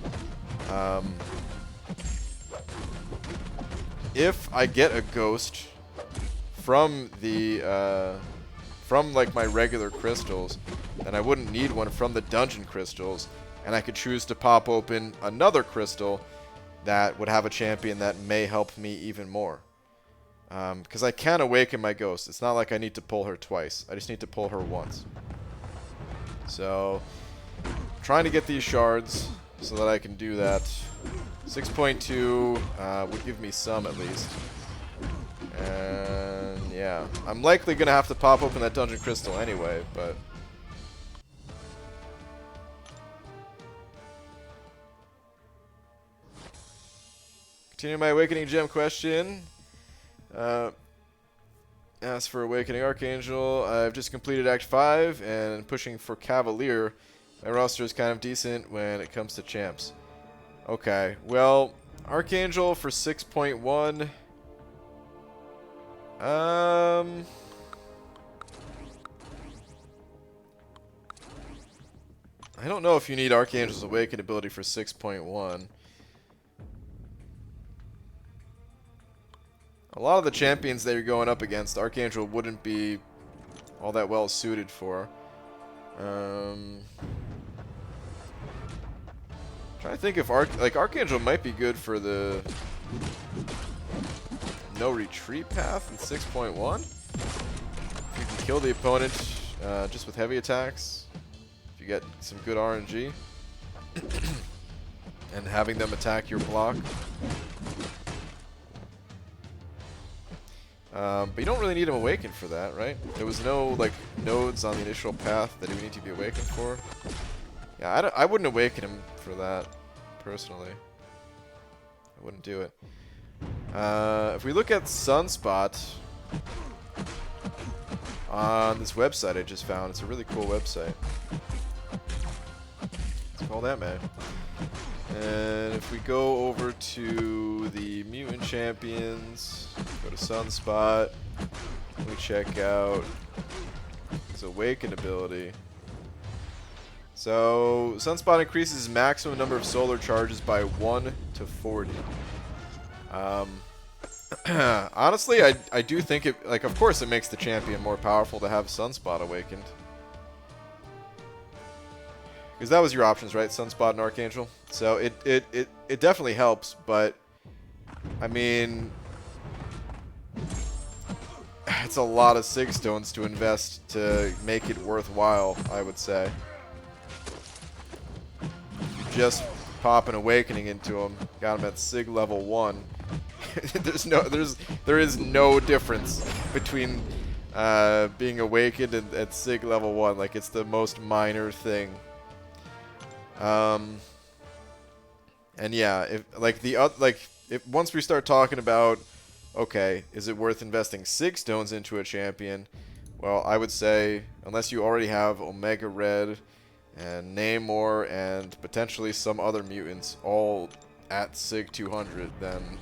If I get a ghost from the from like my regular crystals, then I wouldn't need one from the dungeon crystals, and I could choose to pop open another crystal that would have a champion that may help me even more. Because I can awaken my ghost. It's not like I need to pull her twice. I just need to pull her once. So, trying to get these shards so that I can do that. 6.2 would give me some at least. And yeah, I'm likely going to have to pop open that dungeon crystal anyway, but... Continue my Awakening Gem question. As for Awakening Archangel, I've just completed Act 5 and pushing for Cavalier. My roster is kind of decent when it comes to champs. Okay, well, Archangel for 6.1. I don't know if you need Archangel's Awaken ability for 6.1. A lot of the champions that you're going up against, Archangel wouldn't be all that well suited for. Trying to think if Archangel might be good for the no retreat path in 6.1. If you can kill the opponent just with heavy attacks, if you get some good RNG, and having them attack your block. But you don't really need him awakened for that, right? There was no, like, nodes on the initial path that he would need to be awakened for. Yeah, I wouldn't awaken him for that, personally. I wouldn't do it. If we look at Sunspot on this website I just found, it's a really cool website. Let's call that, man. And if we go over to the Mutant Champions, go to Sunspot, we check out his Awaken ability. So, Sunspot increases maximum number of solar charges by 1 to 40. Honestly, I do think it, like, of course it makes the champion more powerful to have Sunspot awakened. Because that was your options, right? Sunspot and Archangel. So it definitely helps, but I mean, it's a lot of Sig stones to invest to make it worthwhile, I would say. If you just pop an Awakening into him, got him at Sig level 1. there is no difference between being awakened and at Sig level 1. Like, it's the most minor thing. And yeah, if once we start talking about, okay, is it worth investing Sig stones into a champion? Well, I would say unless you already have Omega Red and Namor and potentially some other mutants all at Sig 200, then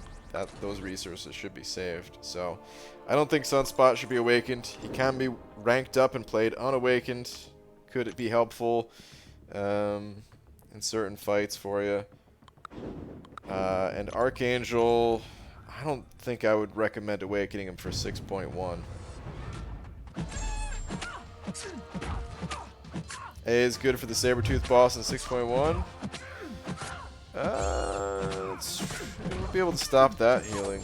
those resources should be saved. So I don't think Sunspot should be awakened. He can be ranked up and played unawakened. Could it be helpful in certain fights for you? And Archangel, I don't think I would recommend awakening him for 6.1. A is good for the Sabretooth boss in 6.1. We'll be able to stop that healing.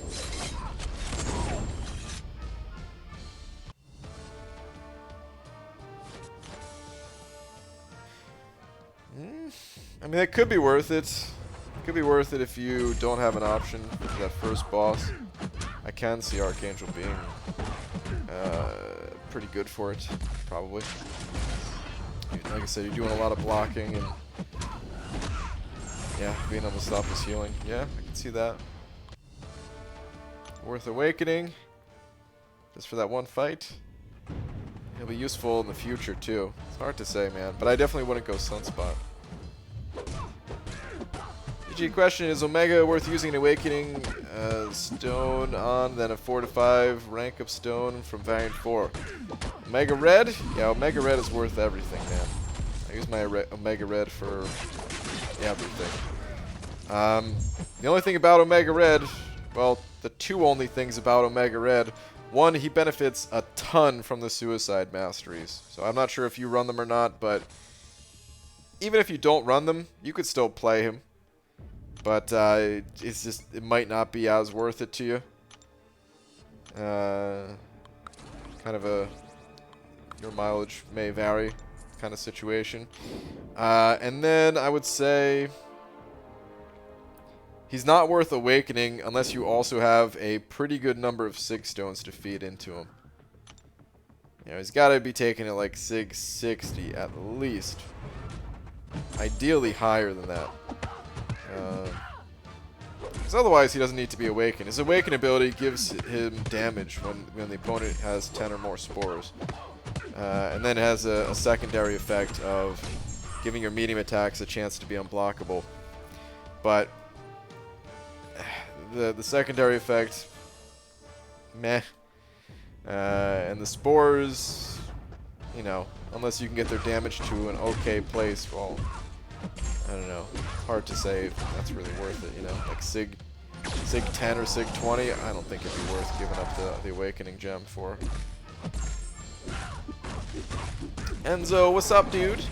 I mean, it could be worth it. It could be worth it if you don't have an option for that first boss. I can see Archangel being pretty good for it, probably. Like I said, you're doing a lot of blocking and yeah, being able to stop his healing. Yeah, I can see that. Worth awakening. Just for that one fight. He'll be useful in the future too. It's hard to say, man, but I definitely wouldn't go Sunspot. GG question, is Omega worth using an awakening stone on than a 4 to 5 rank up stone from Variant 4? Omega Red? Yeah, Omega Red is worth everything, man. I use my Omega Red for everything. The only thing about Omega Red, well, the two only things about Omega Red. One, he benefits a ton from the Suicide Masteries. So I'm not sure if you run them or not, but even if you don't run them, you could still play him. But it's just, it might not be as worth it to you. Kind of a, your mileage may vary kind of situation. And then I would say he's not worth awakening unless you also have a pretty good number of Sig stones to feed into him. You know, he's got to be taking it like Sig 60 at least. Ideally higher than that. Because otherwise he doesn't need to be awakened. His awaken ability gives him damage when the opponent has 10 or more spores. And then it has a secondary effect of giving your medium attacks a chance to be unblockable. But the secondary effect, meh. And the spores, you know, unless you can get their damage to an okay place, well, I don't know. It's hard to say if that's really worth it, you know? Like Sig 10 or Sig 20, I don't think it'd be worth giving up the Awakening Gem for. Enzo, what's up, dude?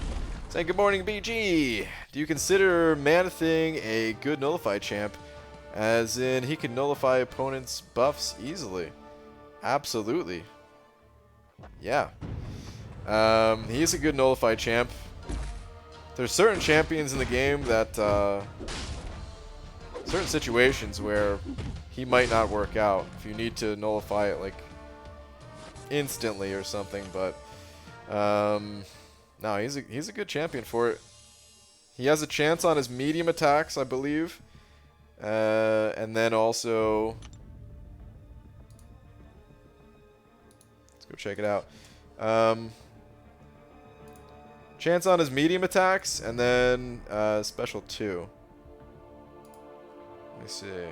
Saying good morning, BG. Do you consider Man-Thing a good Nullify champ? As in, he can nullify opponents' buffs easily. Absolutely. Yeah. He is a good Nullify champ. There's certain champions in the game that, certain situations where he might not work out. If you need to nullify it, like, instantly or something, but, no, he's a good champion for it. He has a chance on his medium attacks, I believe. And then also, let's go check it out. Chance on his medium attacks, and then special 2. Let me see. Is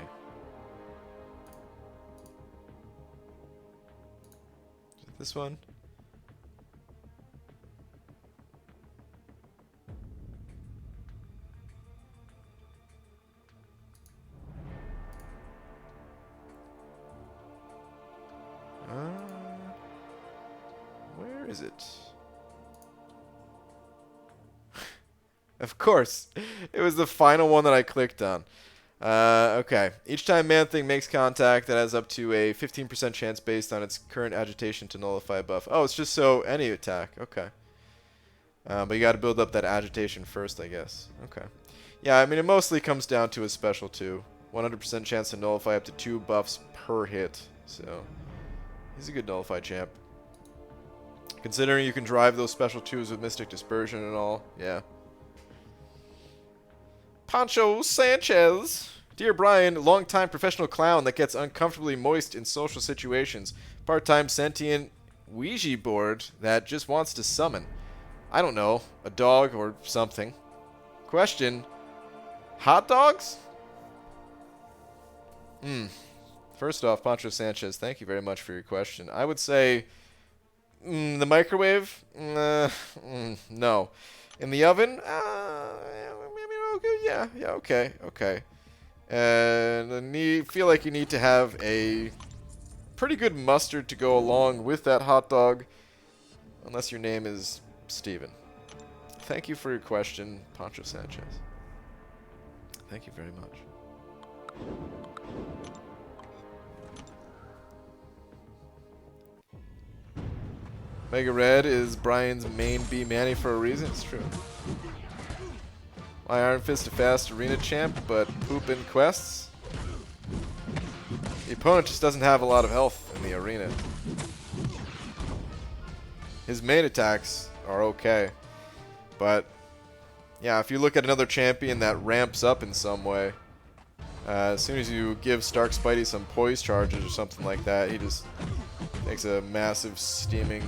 it this one? Where is it? Of course. It was the final one that I clicked on. Okay. Each time Man-Thing makes contact, that has up to a 15% chance based on its current agitation to nullify a buff. Oh, it's just so any attack. Okay. But you got to build up that agitation first, I guess. Okay. Yeah, I mean, it mostly comes down to a special 2. 100% chance to nullify up to 2 buffs per hit. So, he's a good nullify champ. Considering you can drive those special 2s with Mystic Dispersion and all. Yeah. Pancho Sanchez. Dear Brian, longtime professional clown that gets uncomfortably moist in social situations. Part-time sentient Ouija board that just wants to summon. I don't know, a dog or something. Question, hot dogs? First off, Pancho Sanchez, thank you very much for your question. I would say the microwave? No. In the oven? Maybe okay. Yeah, okay. And feel like you need to have a pretty good mustard to go along with that hot dog, unless your name is Steven. Thank you for your question, Pancho Sanchez. Thank you very much. Mega Red is Brian's main B Manny for a reason. It's true. My Iron Fist a fast arena champ, but poop in quests. The opponent just doesn't have a lot of health in the arena. His main attacks are okay, but yeah, if you look at another champion that ramps up in some way, as soon as you give Stark Spidey some poise charges or something like that, he just makes a massive steaming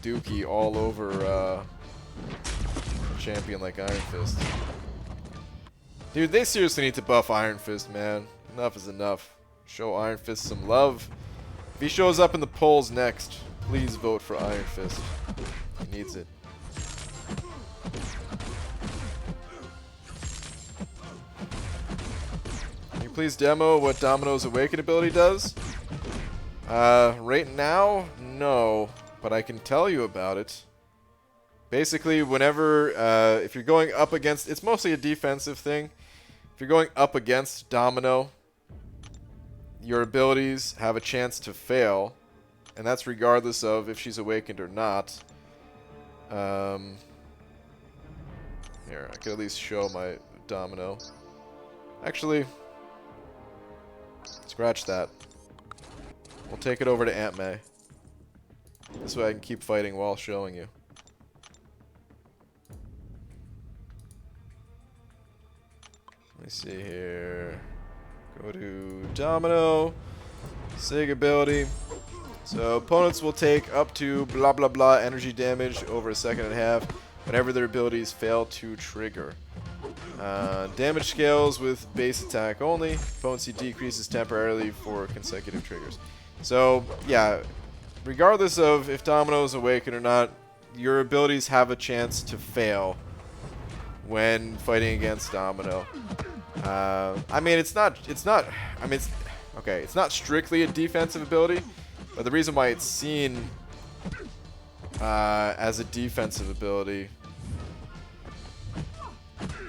dookie all over a champion like Iron Fist. Dude, they seriously need to buff Iron Fist, man. Enough is enough. Show Iron Fist some love. If he shows up in the polls next, please vote for Iron Fist. He needs it. Can you please demo what Domino's Awaken ability does? Right now, no. But I can tell you about it. Basically, whenever, if you're going up against, it's mostly a defensive thing. If you're going up against Domino, your abilities have a chance to fail, and that's regardless of if she's awakened or not. Here, I could at least show my Domino. Actually, scratch that. We'll take it over to Aunt May. This way I can keep fighting while showing you. Let me see here. Go to Domino. Sig ability. So opponents will take up to blah blah blah energy damage over a second and a half whenever their abilities fail to trigger. Damage scales with base attack only. Potency decreases temporarily for consecutive triggers. So yeah, regardless of if Domino is awakened or not, your abilities have a chance to fail when fighting against Domino. I mean, it's not, okay, it's not strictly a defensive ability, but the reason why it's seen as a defensive ability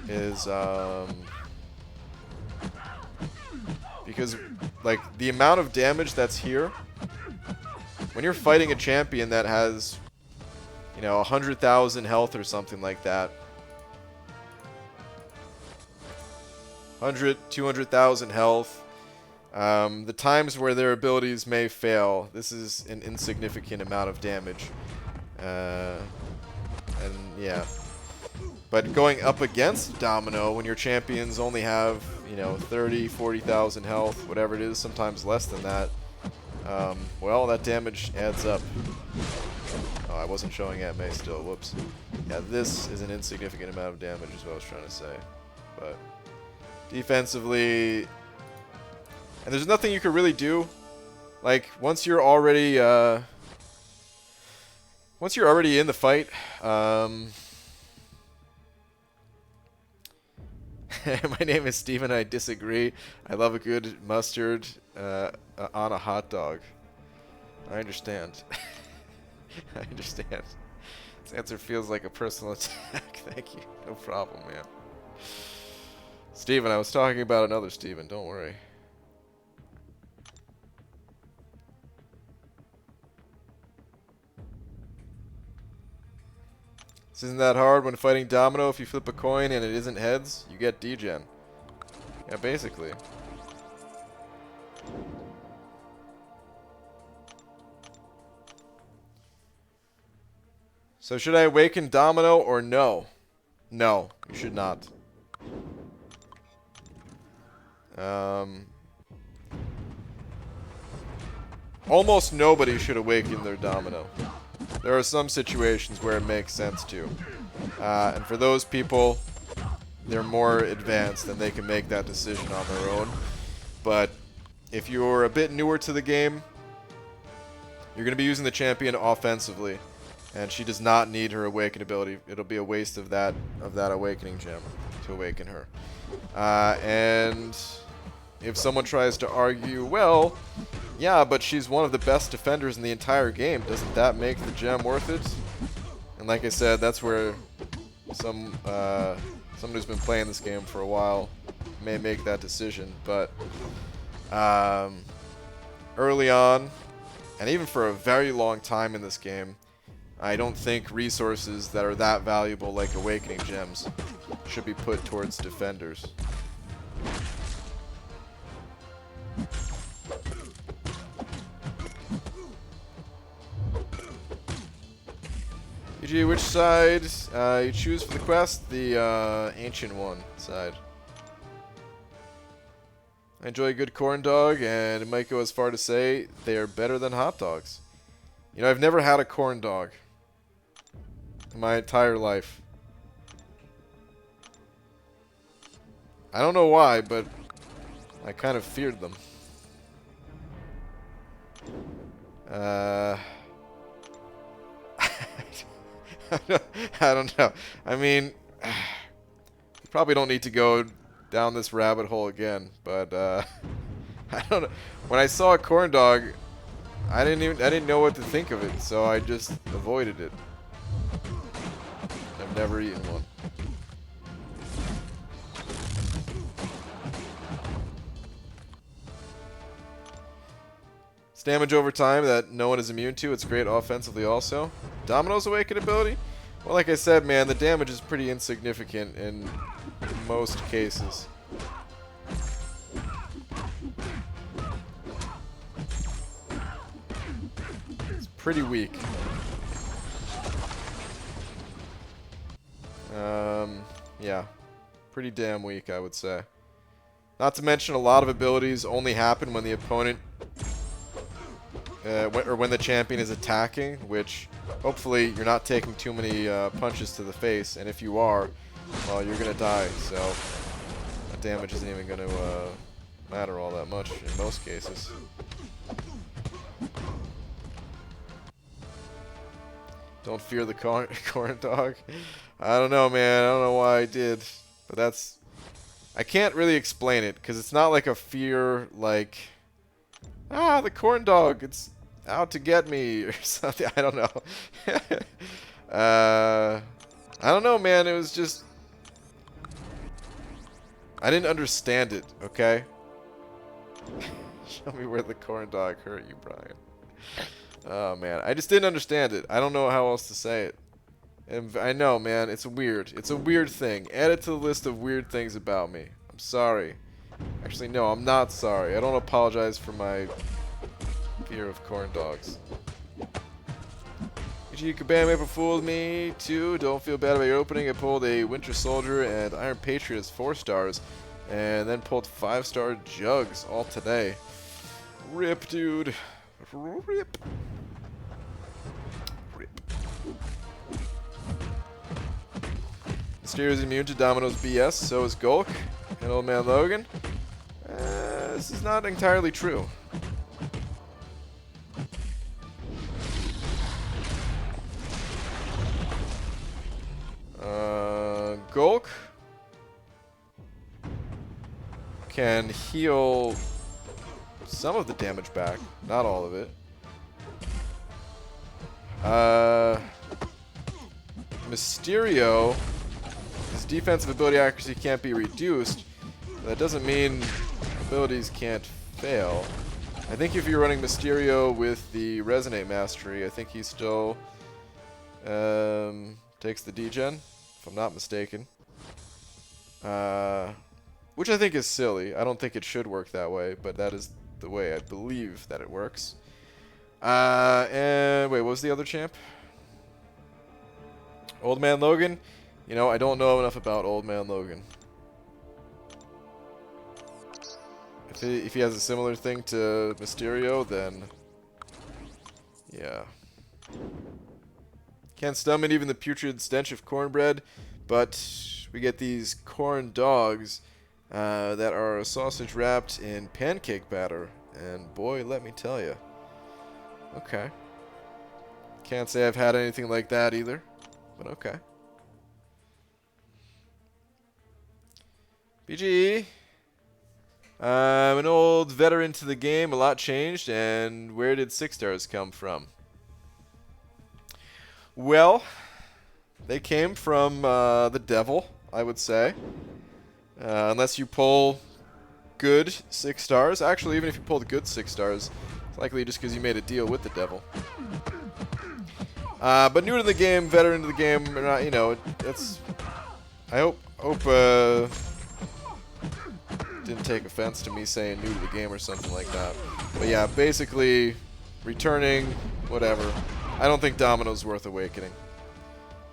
is because, like, the amount of damage that's here, when you're fighting a champion that has, you know, 100,000 health or something like that, 100, 200,000 health, the times where their abilities may fail, this is an insignificant amount of damage. And yeah. But going up against Domino, when your champions only have, you know, 30, 40,000 health, whatever it is, sometimes less than that, well, that damage adds up. Oh, I wasn't showing Aunt May still. Whoops. Yeah, this is an insignificant amount of damage is what I was trying to say. But defensively, and there's nothing you could really do. Like, once you're already in the fight, my name is Steven, I disagree. I love a good mustard on a hot dog. I understand. I understand. This answer feels like a personal attack. Thank you. No problem, man. Steven, I was talking about another Steven, don't worry. This isn't that hard when fighting Domino. If you flip a coin and it isn't heads, you get degen. Yeah, basically. So should I awaken Domino or no? No, you should not. Almost nobody should awaken their Domino. There are some situations where it makes sense to. And for those people, they're more advanced and they can make that decision on their own. But if you're a bit newer to the game, you're going to be using the champion offensively. And she does not need her awaken ability. It'll be a waste of that awakening gem to awaken her. And if someone tries to argue, well, yeah, but she's one of the best defenders in the entire game, doesn't that make the gem worth it? And like I said, that's where someone who's been playing this game for a while may make that decision. But early on, and even for a very long time in this game, I don't think resources that are that valuable, like awakening gems, should be put towards defenders. EG, which side you choose for the quest? The ancient one side. I enjoy a good corn dog, and it might go as far to say they are better than hot dogs. You know, I've never had a corn dog in my entire life. I don't know why, but I kind of feared them. I don't know. I mean, you probably don't need to go down this rabbit hole again, but I don't know. When I saw a corn dog, I didn't know what to think of it, so I just avoided it. I've never eaten one. It's damage over time that no one is immune to. It's great offensively also. Domino's awaken ability? Well, like I said, man, the damage is pretty insignificant in most cases. It's pretty weak. Yeah. Pretty damn weak, I would say. Not to mention a lot of abilities only happen when the opponent or when the champion is attacking, which hopefully you're not taking too many punches to the face, and if you are, well, you're gonna die, so that damage isn't even gonna matter all that much in most cases. Don't fear the corn dog. I don't know, man. I don't know why I did, but that's... I can't really explain it, because it's not like a fear like... Ah, the corn dog, it's out to get me, or something. I don't know. I don't know, man. It was just... I didn't understand it, okay? Show me where the corn dog hurt you, Brian. Oh, man. I just didn't understand it. I don't know how else to say it. And I know, man. It's weird. It's a weird thing. Add it to the list of weird things about me. I'm sorry. Actually, no, I'm not sorry. I don't apologize for my fear of corn dogs. EG Kabam April fooled me, too. Don't feel bad about your opening. I pulled a Winter Soldier and Iron Patriot as 4 stars. And then pulled 5-star Jugs all today. Rip, dude. Rip. Mysterio's immune to Domino's BS, so is Gulk and Old Man Logan. This is not entirely true. Gulk can heal some of the damage back, not all of it. Mysterio, his defensive ability accuracy can't be reduced, That doesn't mean abilities can't fail. I think if you're running Mysterio with the Resonate Mastery, I think he still takes the degen, if I'm not mistaken. Which I think is silly. I don't think it should work that way, but that is the way I believe that it works. And wait, what was the other champ? Old Man Logan? You know, I don't know enough about Old Man Logan. If he has a similar thing to Mysterio, then yeah. Can't stomach even the putrid stench of cornbread, but we get these corn dogs that are sausage wrapped in pancake batter, and boy, let me tell you. Okay. Can't say I've had anything like that either, but okay. BG. I'm an old veteran to the game, a lot changed, and where did 6 stars come from? Well, they came from the devil, I would say. Unless you pull good 6 stars. Actually, even if you pull the good 6 stars, it's likely just because you made a deal with the devil. But new to the game, veteran to the game, you know, it's... I hope didn't take offense to me saying new to the game or something like that. But yeah, basically, returning, whatever. I don't think Domino's worth awakening.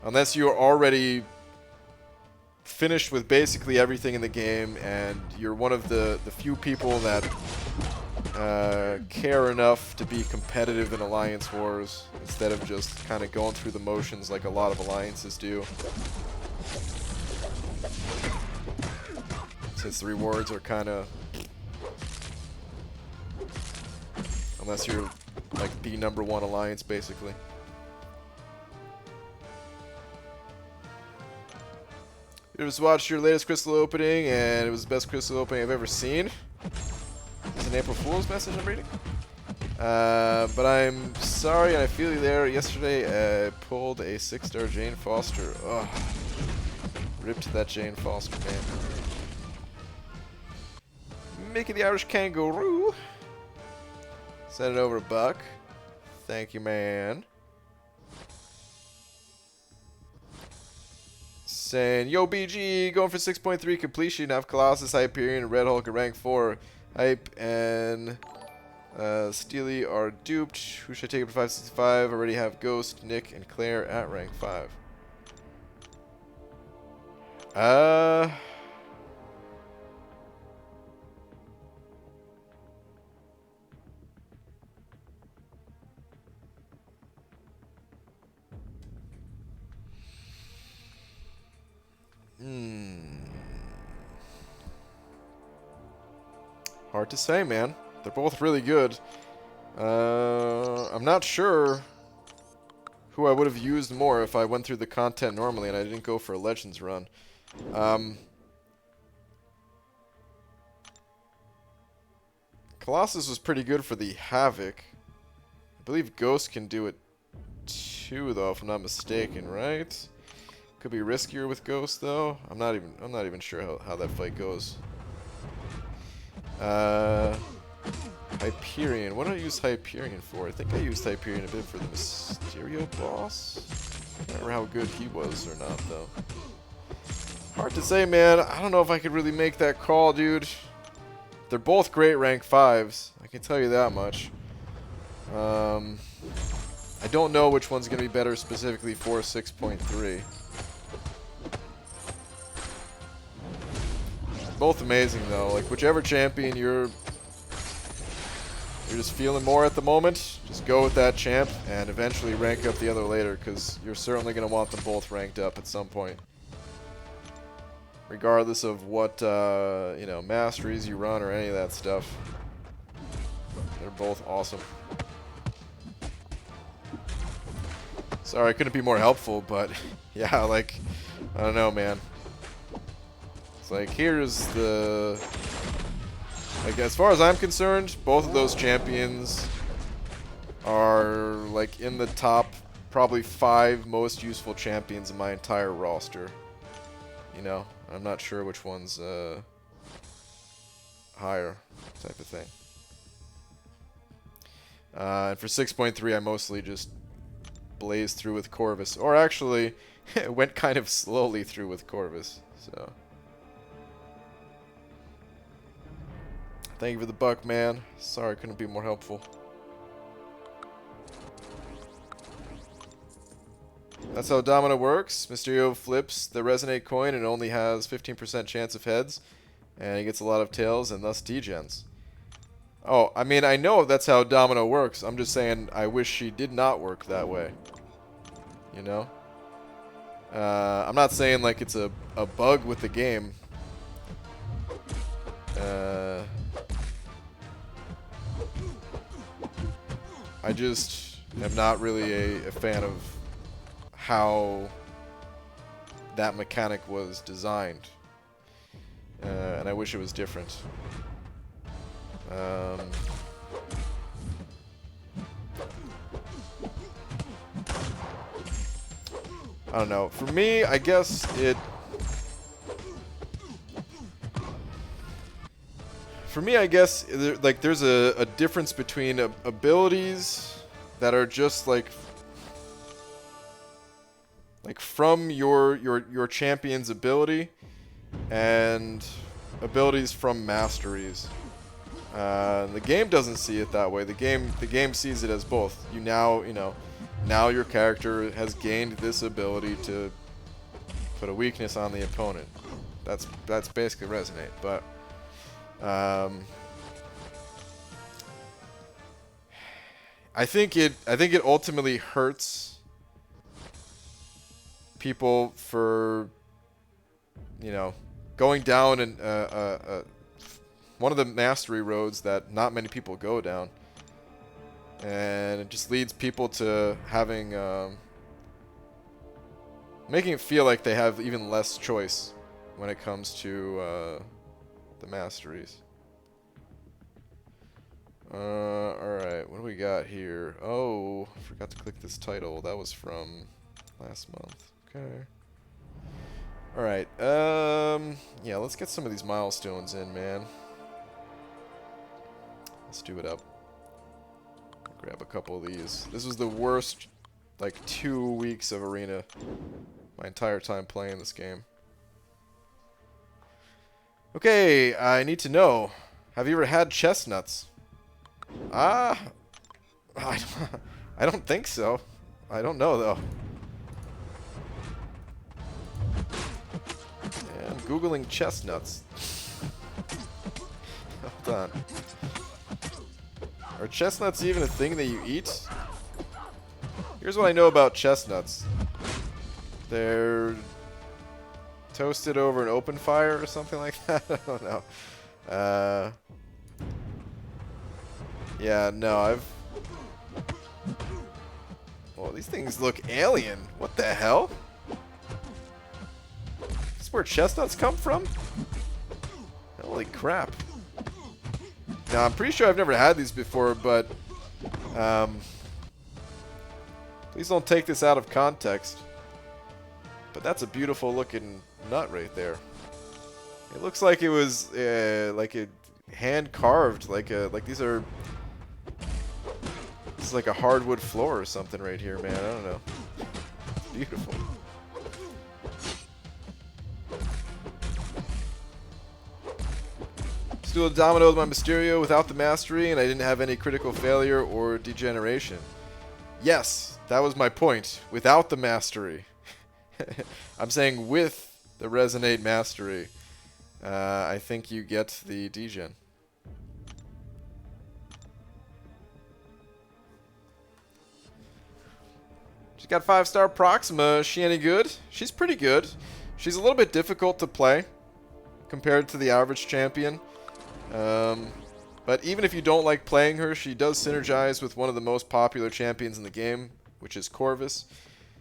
Unless you're already finished with basically everything in the game, and you're one of the few people that care enough to be competitive in Alliance Wars, instead of just kind of going through the motions like a lot of alliances do. Since the rewards are kind of... Unless you're like the #1 alliance, basically. I just watched your latest crystal opening, and it was the best crystal opening I've ever seen. It's an April Fool's message I'm reading. But I'm sorry, and I feel you there. Yesterday, I pulled a 6-star Jane Foster. Ugh. Ripped that Jane Foster, man. Mickey the Irish Kangaroo. Send it over to Buck. Thank you, man. Saying, yo, BG, going for 6.3 completion. Have Colossus, Hyperion, Red Hulk at rank 4. Hype and Steely are duped. Who should I take up to 565? Already have Ghost, Nick, and Claire at rank 5. Hard to say, man. They're both really good. I'm not sure who I would have used more if I went through the content normally and I didn't go for a Legends run. Colossus was pretty good for the Havoc. I believe Ghost can do it too, though, if I'm not mistaken, right? Could be riskier with Ghost, though. I'm not even sure how that fight goes. Hyperion. What did I use Hyperion for? I think I used Hyperion a bit for the Mysterio boss. I can't remember how good he was or not, though. Hard to say, man. I don't know if I could really make that call, dude. They're both great rank 5s. I can tell you that much. I don't know which one's going to be better specifically for 6.3. Both amazing, though. Like, whichever champion you're just feeling more at the moment, just go with that champ and eventually rank up the other later, because you're certainly going to want them both ranked up at some point. Regardless of what, you know, masteries you run or any of that stuff. They're both awesome. Sorry, I couldn't be more helpful, but yeah, like, I don't know, man. It's like, here's the... Like, as far as I'm concerned, both of those champions are, like, in the top probably 5 most useful champions in my entire roster. You know, I'm not sure which one's higher type of thing. And for 6.3, I mostly just blazed through with Corvus. Or actually, went kind of slowly through with Corvus. So, thank you for the buck, man. Sorry I couldn't be more helpful. That's how Domino works. Mysterio flips the Resonate coin and only has 15% chance of heads. And he gets a lot of tails and thus degens. Oh, I mean, I know that's how Domino works. I'm just saying I wish she did not work that way. You know? I'm not saying like it's a bug with the game. I just am not really a fan of how that mechanic was designed. And I wish it was different. I don't know. For me, I guess it... For me, I guess, like, there's a difference between abilities that are just, like from your champion's ability and abilities from masteries. The game doesn't see it that way. The game sees it as both. Now your character has gained this ability to put a weakness on the opponent. That's basically Resonate. But I think it ultimately hurts people for going down and one of the mastery roads that not many people go down, and it just leads people to having making it feel like they have even less choice when it comes to the masteries. Alright, what do we got here? Oh, forgot to click this title. That was from last month. Okay. Alright, yeah, let's get some of these milestones in, man. Let's do it up. Grab a couple of these. This was the worst, like, 2 weeks of Arena. My entire time playing this game. Okay, I need to know. Have you ever had chestnuts? I don't think so. I don't know, though. Yeah, I'm Googling chestnuts. Hold on. Are chestnuts even a thing that you eat? Here's what I know about chestnuts. They're toasted over an open fire or something like that. I don't know. Yeah, no, well, these things look alien. What the hell? Is this where chestnuts come from? Holy crap. Now, I'm pretty sure I've never had these before, but please don't take this out of context. But that's a beautiful looking nut right there. It looks like it was like a hand carved, like these are. This is like a hardwood floor or something right here, man. I don't know. It's beautiful. Still a Domino with my Mysterio without the mastery, and I didn't have any critical failure or degeneration. Yes, that was my point. Without the mastery. I'm saying with the Resonate mastery, I think you get the degen. She's got 5-star Proxima. Is she any good? She's pretty good. She's a little bit difficult to play compared to the average champion. But even if you don't like playing her, she does synergize with one of the most popular champions in the game, which is Corvus.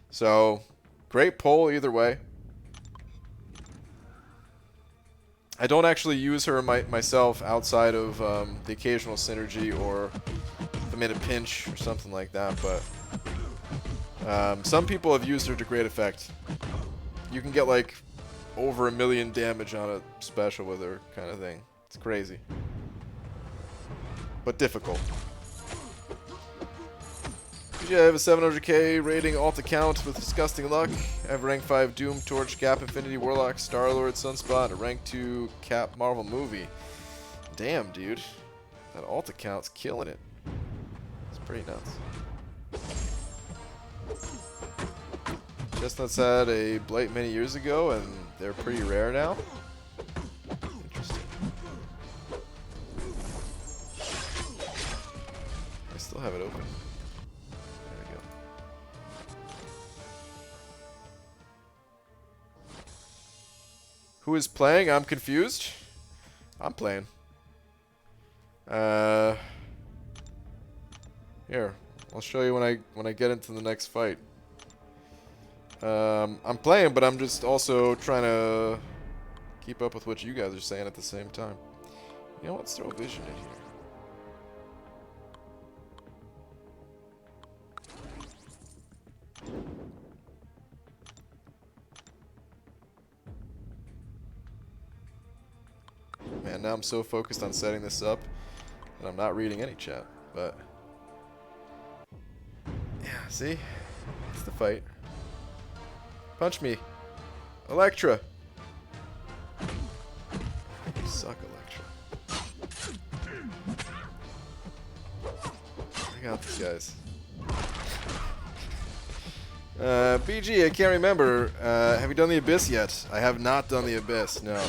So, great pull either way. I don't actually use her myself outside of the occasional synergy or if I'm in a pinch or something like that, but some people have used her to great effect. You can get like over 1 million damage on a special with her, kind of thing. It's crazy. but difficult. I have a 700k rating alt account with disgusting luck. I have a rank 5 Doom, Torch, Cap, Infinity, Warlock, Star-Lord, Sunspot, a rank 2 Cap Marvel movie. Damn, dude. That alt account's killing it. It's pretty nuts. Chestnuts had a blight many years ago, and they're pretty rare now. Interesting. I still have it open. Who is playing? I'm confused. I'm playing. Here, I'll show you when I get into the next fight. I'm playing, but I'm just also trying to keep up with what you guys are saying at the same time. You know what? Let's throw a vision in here. Man, now I'm so focused on setting this up that I'm not reading any chat, but yeah, see? It's the fight. Punch me. Electra! You suck, Electra. I got these guys. BG, I can't remember. Have you done the Abyss yet? I have not done the Abyss, no.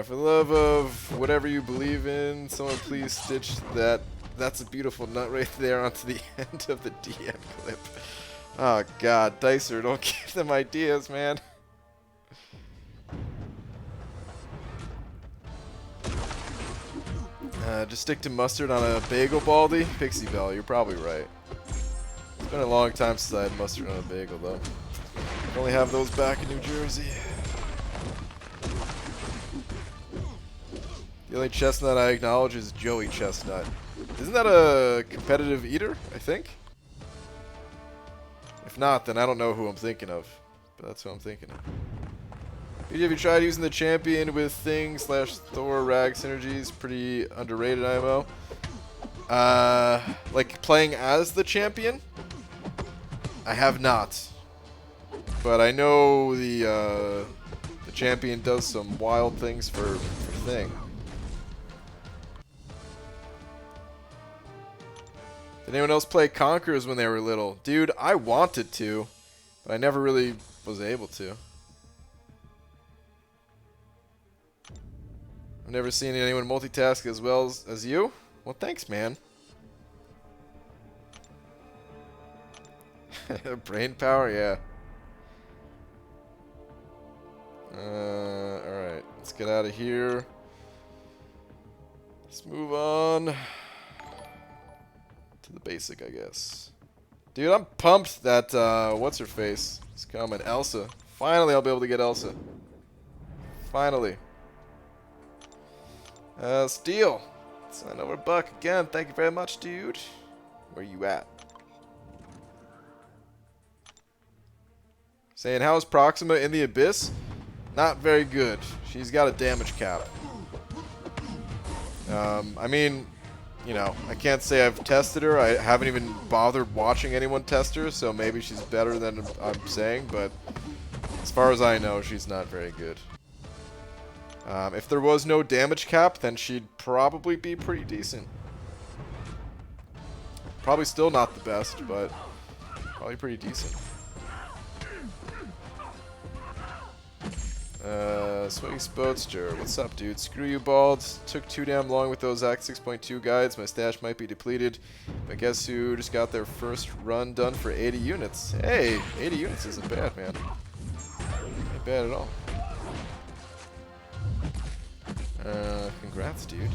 For the love of whatever you believe in, someone please stitch that. That's a beautiful nut right there onto the end of the DM clip. Oh god, Dicer, don't give them ideas, man. Just stick to mustard on a bagel, Baldy. Pixie Bell, you're probably right. It's been a long time since I had mustard on a bagel, though. I only have those back in New Jersey. The only chestnut I acknowledge is Joey Chestnut. Isn't that a competitive eater, I think? If not, then I don't know who I'm thinking of. But that's who I'm thinking of. Have you tried using the champion with Thing / Thor Rag synergies? Pretty underrated IMO. Like playing as the champion? I have not. But I know the champion does some wild things for Thing. Did anyone else play Conquerors when they were little? Dude, I wanted to, but I never really was able to. I've never seen anyone multitask as well as you. Well, thanks, man. Brain power, yeah. Alright, let's get out of here. Let's move on to the basic, I guess. Dude, I'm pumped that, what's-her-face is coming. Elsa. Finally, I'll be able to get Elsa. Finally. Steel. Sign over Buck again. Thank you very much, dude. Where you at? Saying, how is Proxima in the Abyss? Not very good. She's got a damage cap. I mean, you know, I can't say I've tested her. I haven't even bothered watching anyone test her, so maybe she's better than I'm saying, but as far as I know, she's not very good. If there was no damage cap, then she'd probably be pretty decent. Probably still not the best, but probably pretty decent. Swing Spoadster, what's up, dude? Screw you, Bald. Took too damn long with those Act 6.2 guides. My stash might be depleted. But guess who just got their first run done for 80 units? Hey, 80 units isn't bad, man. Not bad at all. Congrats, dude.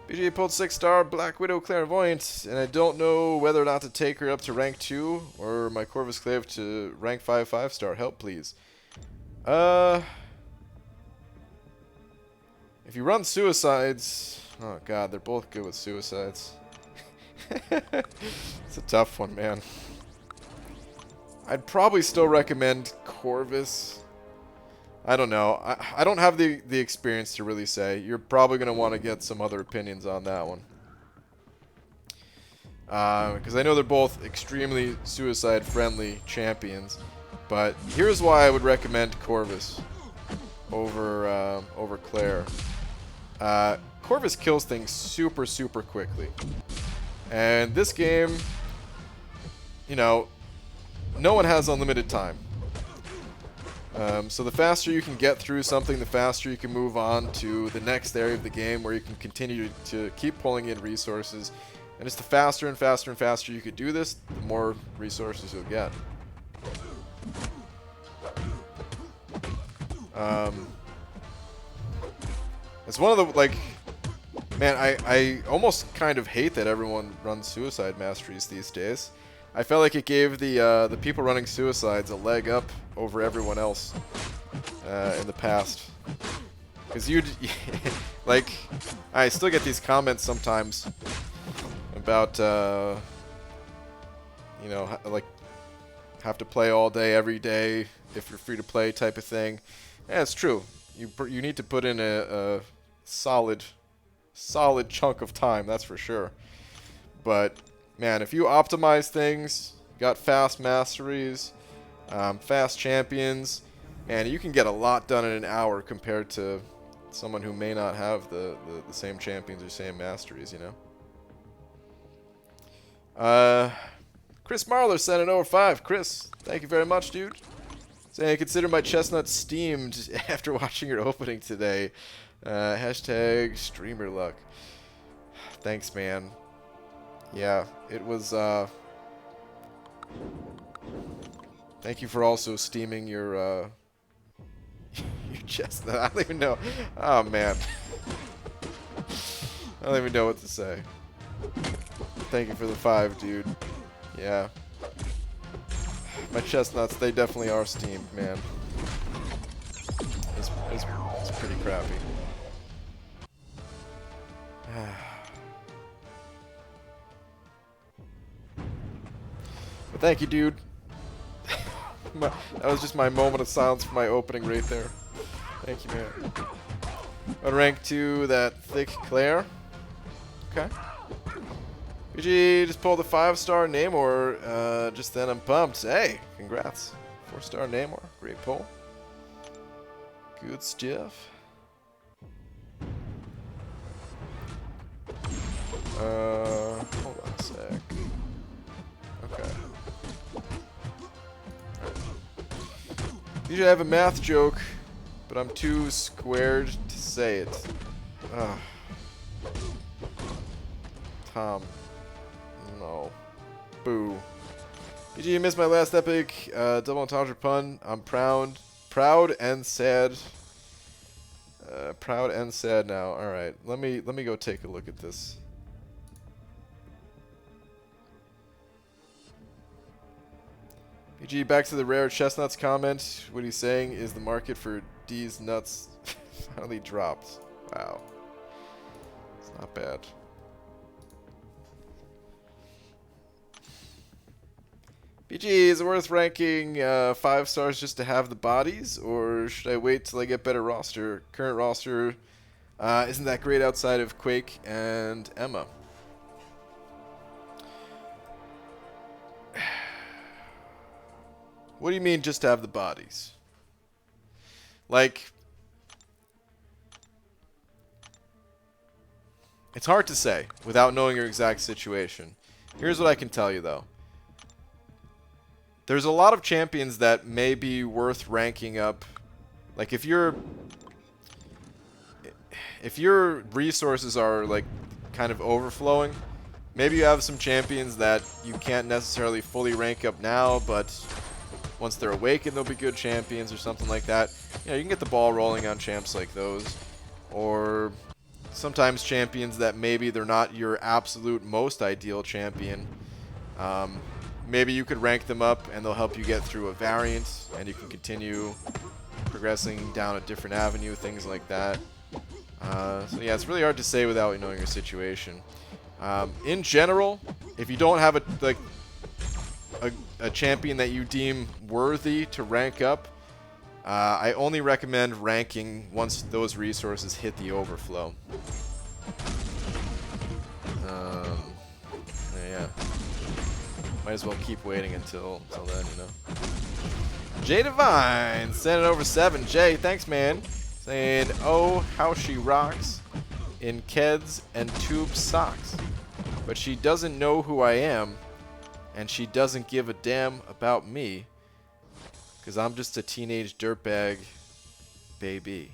BJ pulled 6-star Black Widow Clairvoyant, and I don't know whether or not to take her up to rank 2 or my Corvus Clave to rank 5 5-star. Help, please. If you run suicides... Oh, God, they're both good with suicides. It's a tough one, man. I'd probably still recommend Corvus. I don't know. I don't have the experience to really say. You're probably going to want to get some other opinions on that one. Because I know they're both extremely suicide-friendly champions. But here's why I would recommend Corvus over Claire. Corvus kills things super, super quickly. And this game, you know, no one has unlimited time. So the faster you can get through something, the faster you can move on to the next area of the game where you can continue to keep pulling in resources. And just the faster and faster and faster you could do this, the more resources you'll get. It's one of the, like, man, I almost kind of hate that everyone runs suicide masteries these days. I felt like it gave the people running suicides a leg up over everyone else in the past. Because like, I still get these comments sometimes about, you know, like, have to play all day, every day, if you're free to play type of thing. Yeah, it's true. You need to put in a solid chunk of time, that's for sure. But man, if you optimize things, got fast masteries, fast champions, man, you can get a lot done in an hour compared to someone who may not have the same champions or same masteries, you know? Chris Marler sent an over 5. Chris, thank you very much, dude. Saying I consider my chestnut steamed after watching your opening today. Hashtag streamer luck. Thanks, man. Yeah, it was, thank you for also steaming your, your chestnut. I don't even know. Oh, man. I don't even know what to say. Thank you for the 5, dude. Yeah. My chestnuts, they definitely are steamed, man. It's pretty crappy. But thank you, dude. That was just my moment of silence for my opening right there. Thank you, man. I'll rank 2 that thick Claire. Okay. BG just pulled a 5-star Namor, just then I'm pumped. Hey, congrats. 4-star Namor, great pull. Good stuff. Hold on a sec. Okay. Usually I have a math joke, but I'm too squared to say it. Ugh. Tom. No. Boo. BG, you missed my last epic double entendre pun. I'm proud and sad. Proud and sad now. All right, let me go take a look at this. BG, back to the rare chestnuts comment. What he's saying is the market for D's nuts finally dropped. Wow, it's not bad. BG, is it worth ranking 5 stars just to have the bodies, or should I wait till I get better roster? Current roster isn't that great outside of Quake and Emma. What do you mean just to have the bodies? Like, it's hard to say without knowing your exact situation. Here's what I can tell you, though. There's a lot of champions that may be worth ranking up. Like, if your resources are, like, kind of overflowing, maybe you have some champions that you can't necessarily fully rank up now, but once they're awakened, they'll be good champions or something like that. You know, you can get the ball rolling on champs like those. Or sometimes champions that maybe they're not your absolute most ideal champion. Maybe you could rank them up and they'll help you get through a variant and you can continue progressing down a different avenue, things like that. So yeah, it's really hard to say without knowing your situation. In general, if you don't have a champion that you deem worthy to rank up, I only recommend ranking once those resources hit the overflow. Yeah. Might as well keep waiting until then, you know. Jay Divine, sending over 7. Jay, thanks, man. Saying, oh, how she rocks in Keds and tube socks. But she doesn't know who I am, and she doesn't give a damn about me, because I'm just a teenage dirtbag baby.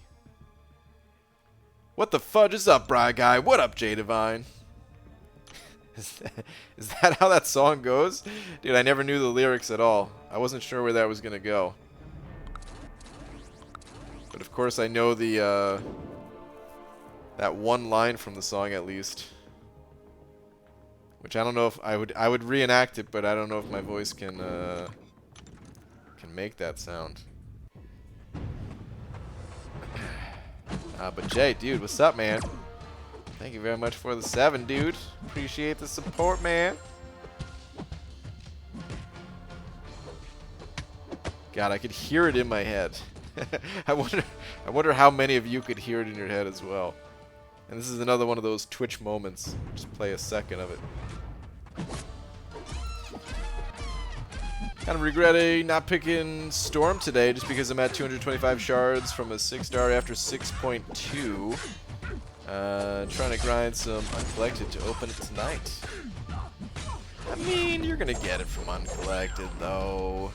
What the fudge is up, Bry Guy? What up, Jay Divine? Is that how that song goes? Dude, I never knew the lyrics at all. I wasn't sure where that was going to go. But of course I know the that one line from the song at least. Which I don't know if I would reenact it, but I don't know if my voice can make that sound. But Jay, dude, what's up, man? Thank you very much for the 7, dude. Appreciate the support, man. God, I could hear it in my head. I wonder how many of you could hear it in your head as well. And this is another one of those Twitch moments. Just play a second of it. Kind of regretting not picking Storm today just because I'm at 225 shards from a 6-star after 6.2. Trying to grind some uncollected to open it tonight. I mean, you're going to get it from uncollected, though.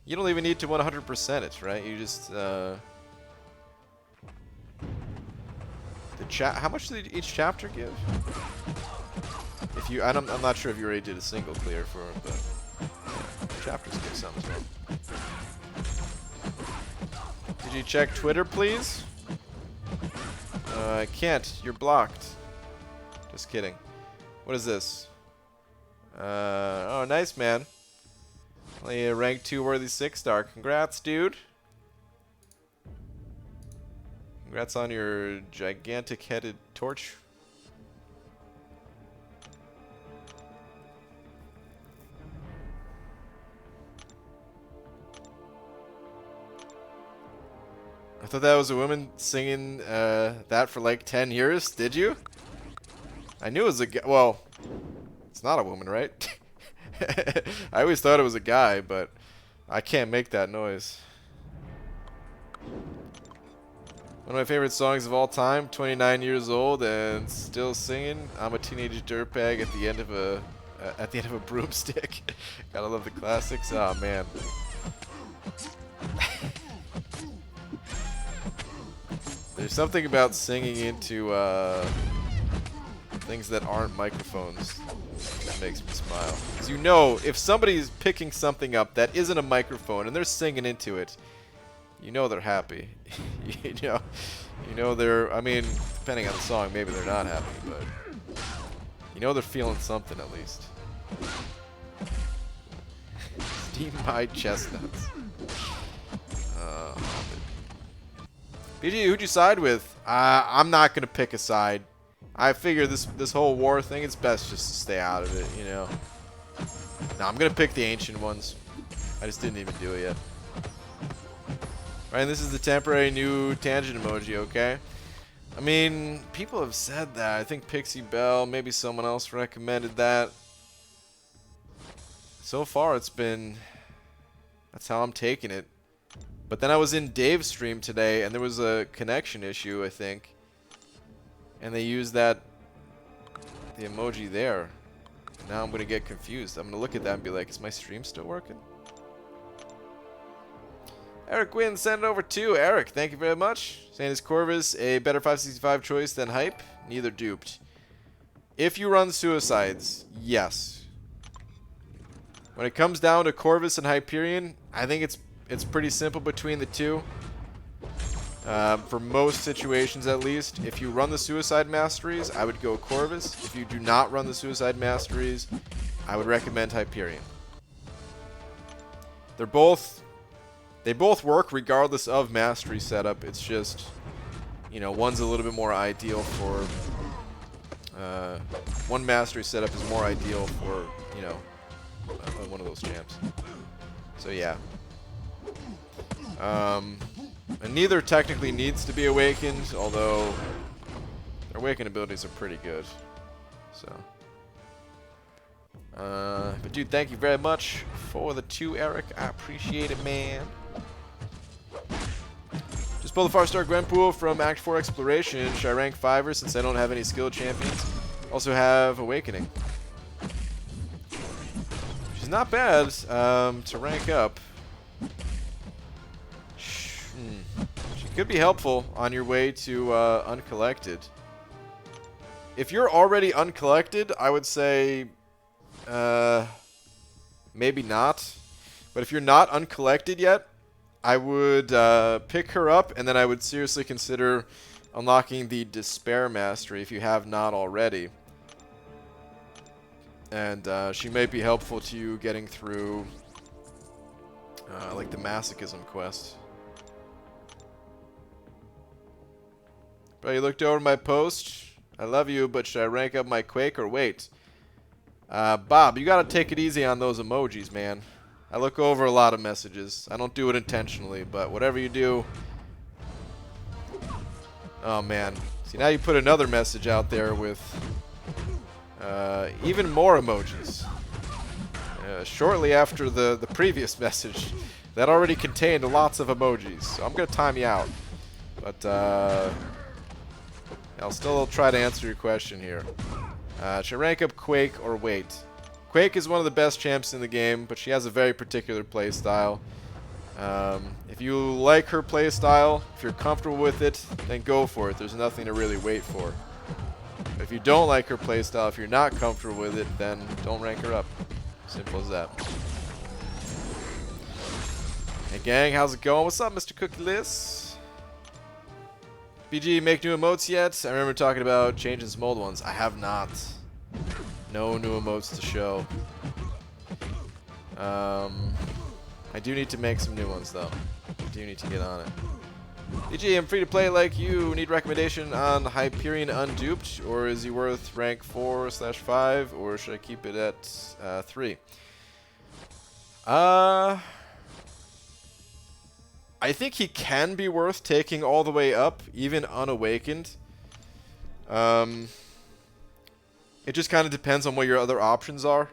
You don't even need to 100% it, right? You just, how much did each chapter give? If you, I'm not sure if you already did a single clear for it, but yeah, chapters give some as well. Did you check Twitter, please? I can't. You're blocked. Just kidding. What is this? Oh, nice, man. Only a rank 2 worthy 6-star. Congrats, dude. Congrats on your gigantic-headed torch. I thought that was a woman singing that for like 10 years. Did you? I knew it was a guy. Well, it's not a woman, right? I always thought it was a guy, but I can't make that noise. One of my favorite songs of all time, 29 years old and still singing. I'm a teenage dirtbag at the end of a broomstick. Gotta love the classics. Oh man. There's something about singing into things that aren't microphones that makes me smile. Because you know, if somebody's picking something up that isn't a microphone and they're singing into it, you know they're happy. you know they're, I mean, depending on the song, maybe they're not happy, but you know they're feeling something at least. Steam my chestnuts. BG, who'd you side with? I'm not gonna pick a side. I figure this whole war thing, it's best just to stay out of it, you know. No, I'm gonna pick the ancient ones. I just didn't even do it yet. Right, and this is the temporary new tangent emoji, okay? I mean, people have said that. I think Pixie Bell, maybe someone else recommended that. So far, it's been... That's how I'm taking it. But then I was in Dave's stream today, and there was a connection issue, I think. And they used the emoji there. Now I'm going to get confused. I'm going to look at that and be like, is my stream still working? Eric Wynn, send it over to Eric. Thank you very much. Saying, is Corvus a better 565 choice than Hype? Neither duped. If you run Suicides, yes. When it comes down to Corvus and Hyperion, I think it's pretty simple between the two. For most situations, at least. If you run the Suicide Masteries, I would go Corvus. If you do not run the Suicide Masteries, I would recommend Hyperion. They both work regardless of Mastery setup. It's just, you know, one's a little bit more ideal for... one Mastery setup is more ideal for, you know, one of those champs. So yeah. And neither technically needs to be awakened, although their awakened abilities are pretty good. So, but dude, thank you very much for the 2, Eric. I appreciate it, man. Just pull the Far-Star Gwenpool from Act 4 Exploration. Should I rank 5er since I don't have any skilled champions? Also have Awakening. She's not bad to rank up. She could be helpful on your way to Uncollected. If you're already Uncollected, I would say maybe not. But if you're not Uncollected yet, I would pick her up, and then I would seriously consider unlocking the Despair Mastery if you have not already. And she may be helpful to you getting through like the Masochism quest. Bro, you looked over my post. I love you, but should I rank up my Quake or wait? Bob, you gotta take it easy on those emojis, man. I look over a lot of messages. I don't do it intentionally, but whatever you do... Oh, man. See, now you put another message out there with even more emojis. Shortly after the previous message that already contained lots of emojis. So I'm going to time you out. But I'll still try to answer your question here. Should I rank up Quake or wait? Quake is one of the best champs in the game, but she has a very particular playstyle. If you like her playstyle, if you're comfortable with it, then go for it. There's nothing to really wait for. But if you don't like her playstyle, if you're not comfortable with it, then don't rank her up. Simple as that. Hey gang, how's it going? What's up, Mr. Cookieless? BG, make new emotes yet? I remember talking about changing some old ones. I have not. No new emotes to show. I do need to make some new ones, though. I do need to get on it. BG, I'm free to play like you. Need recommendation on Hyperion Unduped, or is he worth rank 4/5, or should I keep it at 3? I think he can be worth taking all the way up, even unawakened. It just kind of depends on what your other options are.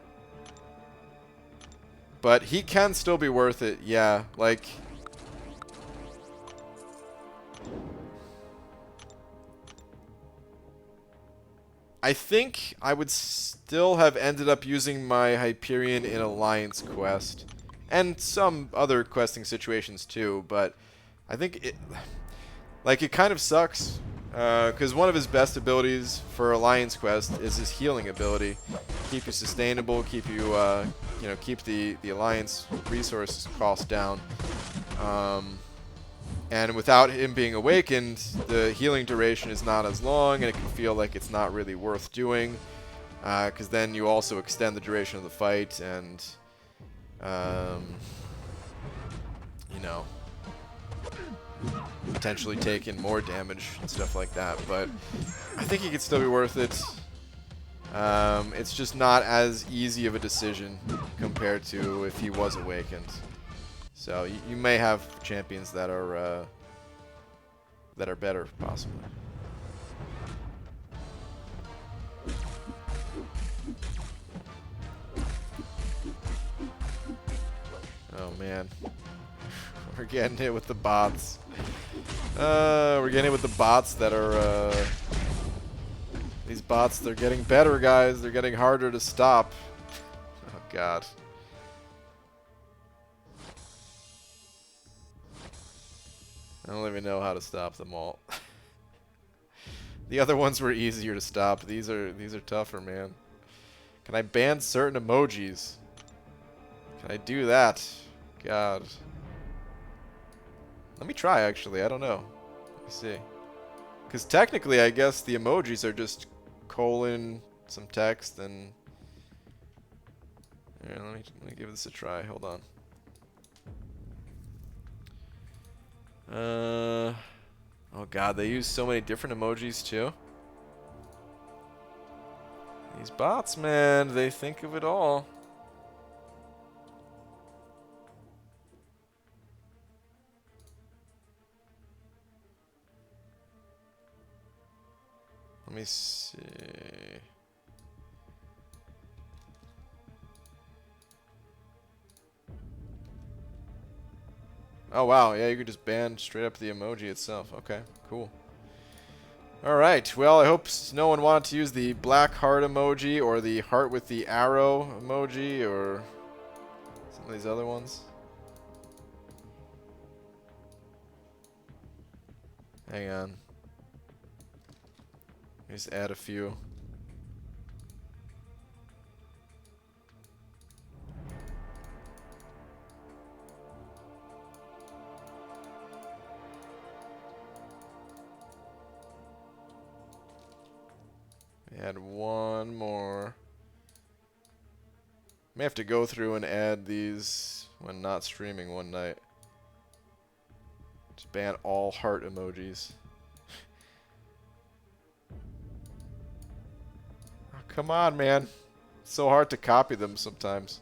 But he can still be worth it, yeah. Like, I think I would still have ended up using my Hyperion in Alliance quest. And some other questing situations too, but I think it kind of sucks. Because one of his best abilities for Alliance quest is his healing ability. Keep you sustainable, keep you, keep the Alliance resource cost down. And without him being awakened, the healing duration is not as long, and it can feel like it's not really worth doing. Because then you also extend the duration of the fight, and, potentially take in more damage and stuff like that. But I think he could still be worth it. It's just not as easy of a decision compared to if he was awakened. So you may have champions that are better, possibly. Oh man, we're getting hit with the bots. We're getting hit with the bots that are. These bots, they're getting better, guys. They're getting harder to stop. Oh god. I don't even know how to stop them all. The other ones were easier to stop. These are tougher, man. Can I ban certain emojis? Can I do that? God. Let me try, actually. I don't know. Let me see. Because technically, I guess the emojis are just colon, some text, and... Here, let me give this a try. Hold on. Oh god, they use so many different emojis too. These bots, man, they think of it all. Let me see. Oh wow, yeah, you could just ban straight up the emoji itself. Okay, cool. Alright, well, I hope no one wanted to use the black heart emoji or the heart with the arrow emoji or some of these other ones. Hang on. Let me just add a few. Add one more. May have to go through and add these when not streaming one night. Just ban all heart emojis. Oh, come on, man. It's so hard to copy them sometimes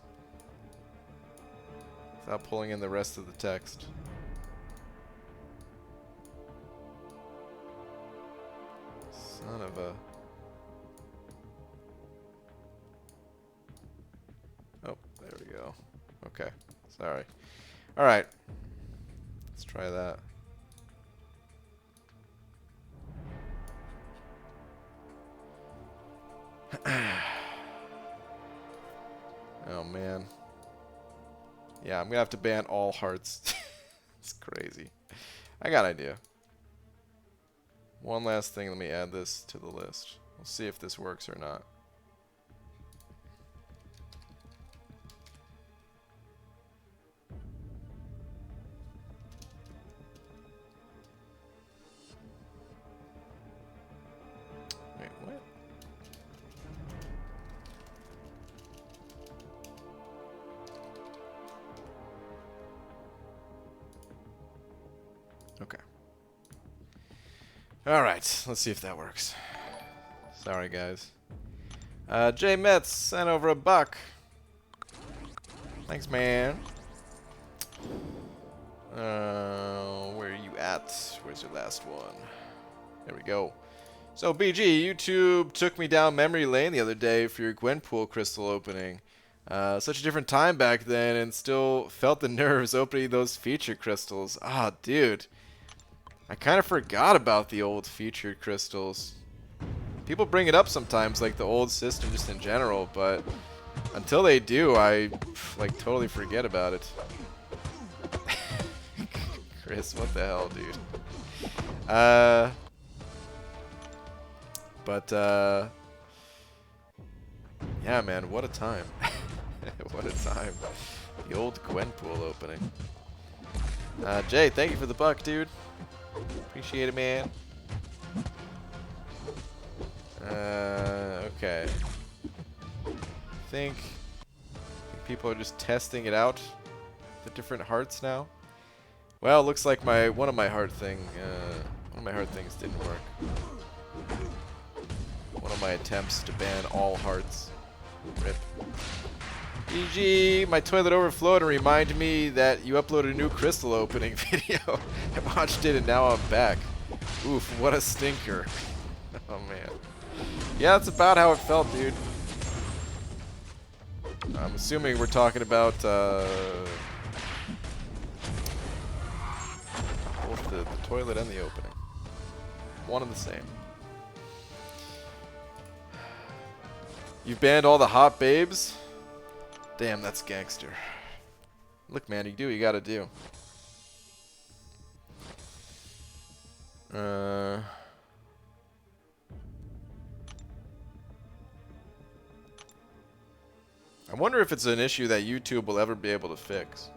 without pulling in the rest of the text. Son of a... Oh, there we go. Okay, sorry. Alright. Let's try that. Oh, man. Yeah, I'm gonna have to ban all hearts. It's crazy. I got an idea. One last thing, let me add this to the list. We'll see if this works or not. Wait, what? Okay. Alright, let's see if that works. Sorry, guys. Jay Metz sent over $1. Thanks, man. Where are you at? Where's your last one? There we go. So, BG, YouTube took me down memory lane the other day for your Gwenpool crystal opening. Such a different time back then, and still felt the nerves opening those feature crystals. Ah, dude. I kind of forgot about the old featured crystals. People bring it up sometimes, like the old system just in general, but until they do, I like totally forget about it. Chris, what the hell, dude? Yeah, man, what a time. What a time. The old Gwenpool opening. Jay, thank you for the $1, dude. Appreciate it, man. Okay. I think people are just testing it out. The different hearts now. Well, it looks like one of my heart things didn't work. One of my attempts to ban all hearts. Rip. GG, my toilet overflowed and reminded me that you uploaded a new crystal opening video. I watched it and now I'm back. Oof, what a stinker. Oh man. Yeah, that's about how it felt, dude. I'm assuming we're talking about both the toilet and the opening. One and the same. You've banned all the hot babes? Damn, that's gangster. Look, man, you do what you gotta do. I wonder if it's an issue that YouTube will ever be able to fix.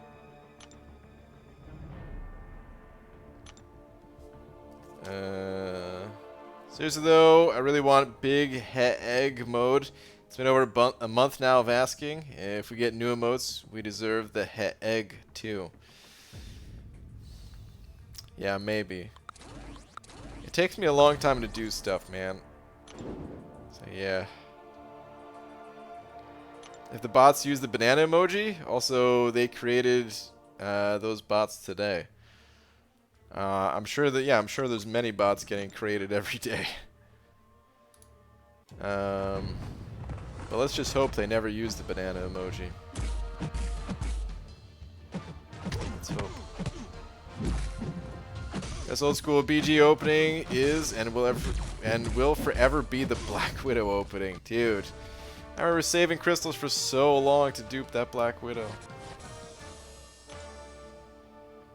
Seriously though, I really want big egg mode. It's been over a month now of asking. If we get new emotes, we deserve the egg too. Yeah, maybe. It takes me a long time to do stuff, man. So yeah. If the bots use the banana emoji, also they created those bots today. I'm sure that, yeah, I'm sure there's many bots getting created every day. But let's just hope they never use the banana emoji. Let's hope. This old school BG opening is and will forever be the Black Widow opening, dude. I remember saving crystals for so long to dupe that Black Widow,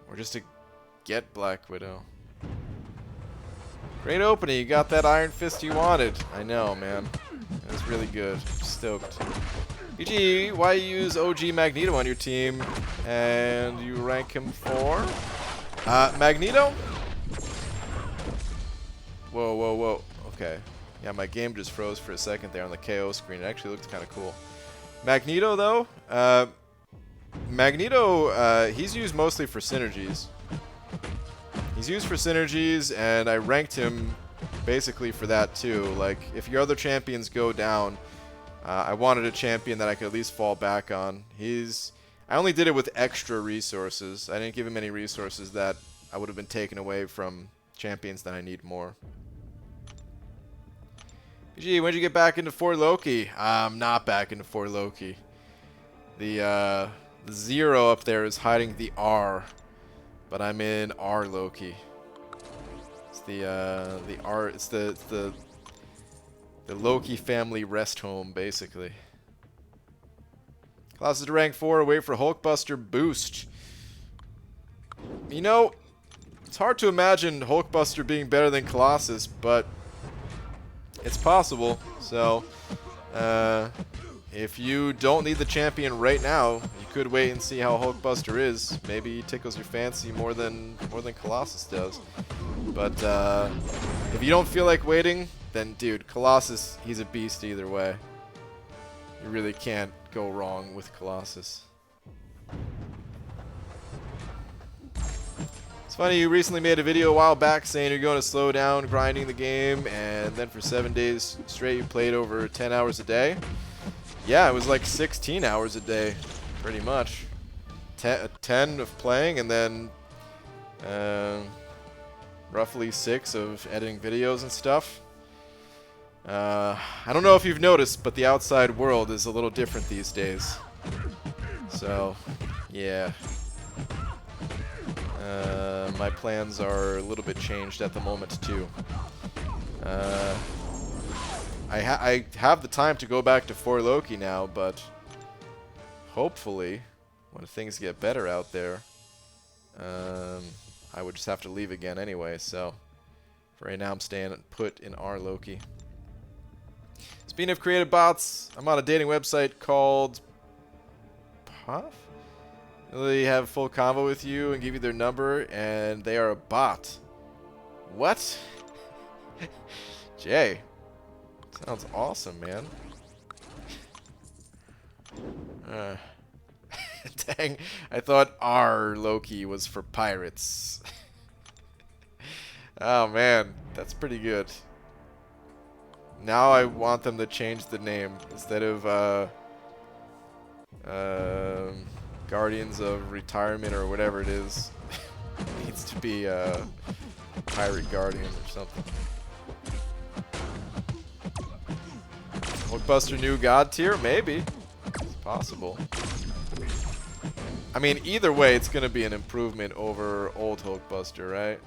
or just to get Black Widow. Great opening, you got that Iron Fist you wanted. I know, man. It was really good. Stoked. BG, why you use OG Magneto on your team and you rank him 4? Magneto? Whoa, whoa, whoa. Okay. Yeah, my game just froze for a second there on the KO screen. It actually looked kind of cool. Magneto, though? Magneto, he's used mostly for synergies. He's used for synergies, and I ranked him basically for that, too. Like, if your other champions go down, I wanted a champion that I could at least fall back on. I only did it with extra resources. I didn't give him any resources that I would have been taken away from champions that I need more. Gee, when'd you get back into 4 Loki? I'm not back into 4 Loki. The 0 up there is hiding the R, but I'm in R Loki. It's the R. It's the Loki family rest home, basically. Colossus to rank 4. Wait for Hulkbuster boost. You know, it's hard to imagine Hulkbuster being better than Colossus, but it's possible. So, if you don't need the champion right now, you could wait and see how Hulkbuster is. Maybe he tickles your fancy more than Colossus does. But if you don't feel like waiting, then dude, Colossus, he's a beast either way. You really can't go wrong with Colossus. It's funny, you recently made a video a while back saying you're going to slow down grinding the game, and then for 7 days straight you played over 10 hours a day. Yeah, it was like 16 hours a day, pretty much. 10 of playing, and then roughly 6 of editing videos and stuff. I don't know if you've noticed, but the outside world is a little different these days. So, yeah. My plans are a little bit changed at the moment, too. I have the time to go back to 4 Loki now, but hopefully, when things get better out there, I would just have to leave again anyway, so for right now I'm staying put in R Loki. Speaking of creative bots, I'm on a dating website called Puff? They have a full convo with you and give you their number, and they are a bot. What? Jay. Sounds awesome, man. Dang, I thought R Loki was for pirates. Oh man, that's pretty good. Now I want them to change the name. Instead of Guardians of Retirement or whatever it is. It needs to be Pirate Guardian or something. Hulkbuster new god tier? Maybe. It's possible. I mean, either way, it's going to be an improvement over old Hulkbuster, right?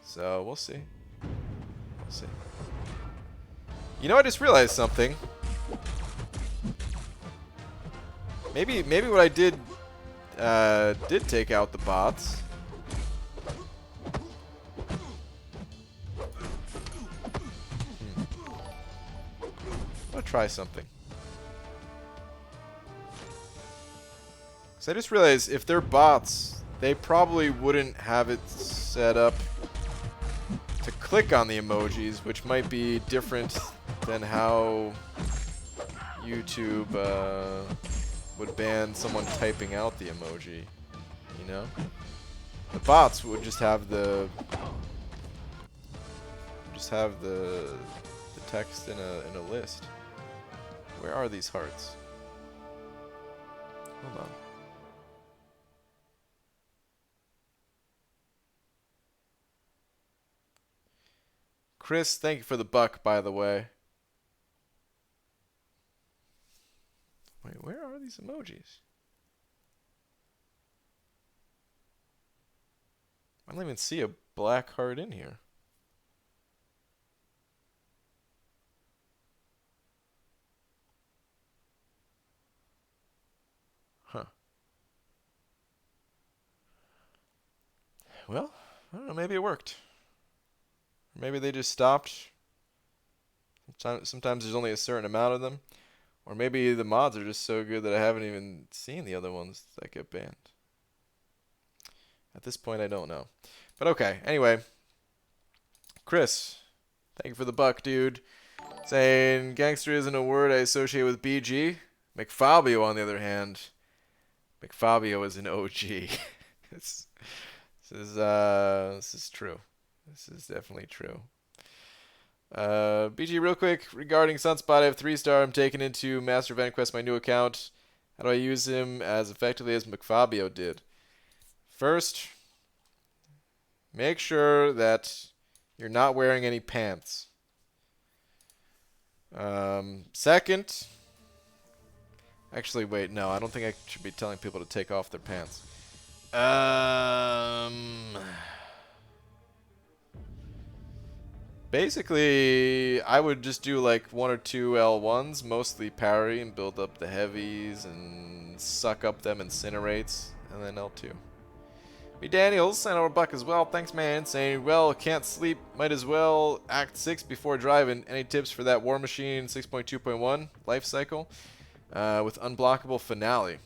So, we'll see. We'll see. You know, I just realized something. Maybe what I did take out the bots. I'm gonna try something. So I just realized if they're bots, they probably wouldn't have it set up to click on the emojis, which might be different than how YouTube would ban someone typing out the emoji, you know? The bots would just have the text in a list. Where are these hearts? Hold on. Chris, thank you for the buck, by the way. Wait, where are these emojis? I don't even see a black heart in here. Huh. Well, I don't know, maybe it worked. Maybe they just stopped. Sometimes there's only a certain amount of them. Or maybe the mods are just so good that I haven't even seen the other ones that get banned. At this point, I don't know. But okay, anyway. Chris, thank you for the buck, dude. Saying, gangster isn't a word I associate with BG. McFabio, on the other hand. McFabio is an OG. this is true. This is definitely true. BG, real quick, regarding Sunspot, I have 3-star. I'm taking into Master of EnQuest, my new account. How do I use him as effectively as McFabio did? First, make sure that you're not wearing any pants. Second, actually, wait, no, I don't think I should be telling people to take off their pants. Basically, I would just do like 1 or 2 L1s, mostly parry, and build up the heavies and suck up them incinerates, and then L2. B Daniels sent over a buck as well. Thanks, man. Saying, well, can't sleep. Might as well act 6 before driving. Any tips for that War Machine 6.2.1 life cycle with unblockable finale?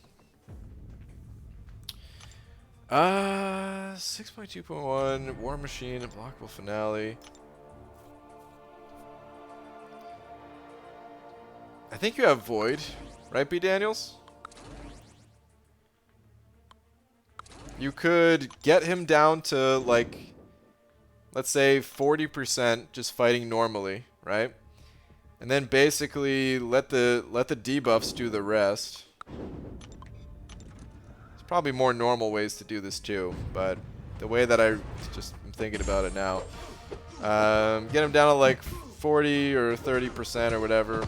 6.2.1 War Machine unblockable finale. I think you have Void, right, B Daniels? You could get him down to, like, let's say 40% just fighting normally, right? And then basically let the debuffs do the rest. There's probably more normal ways to do this too, but the way that I just am thinking about it now, get him down to like 40 or 30% or whatever.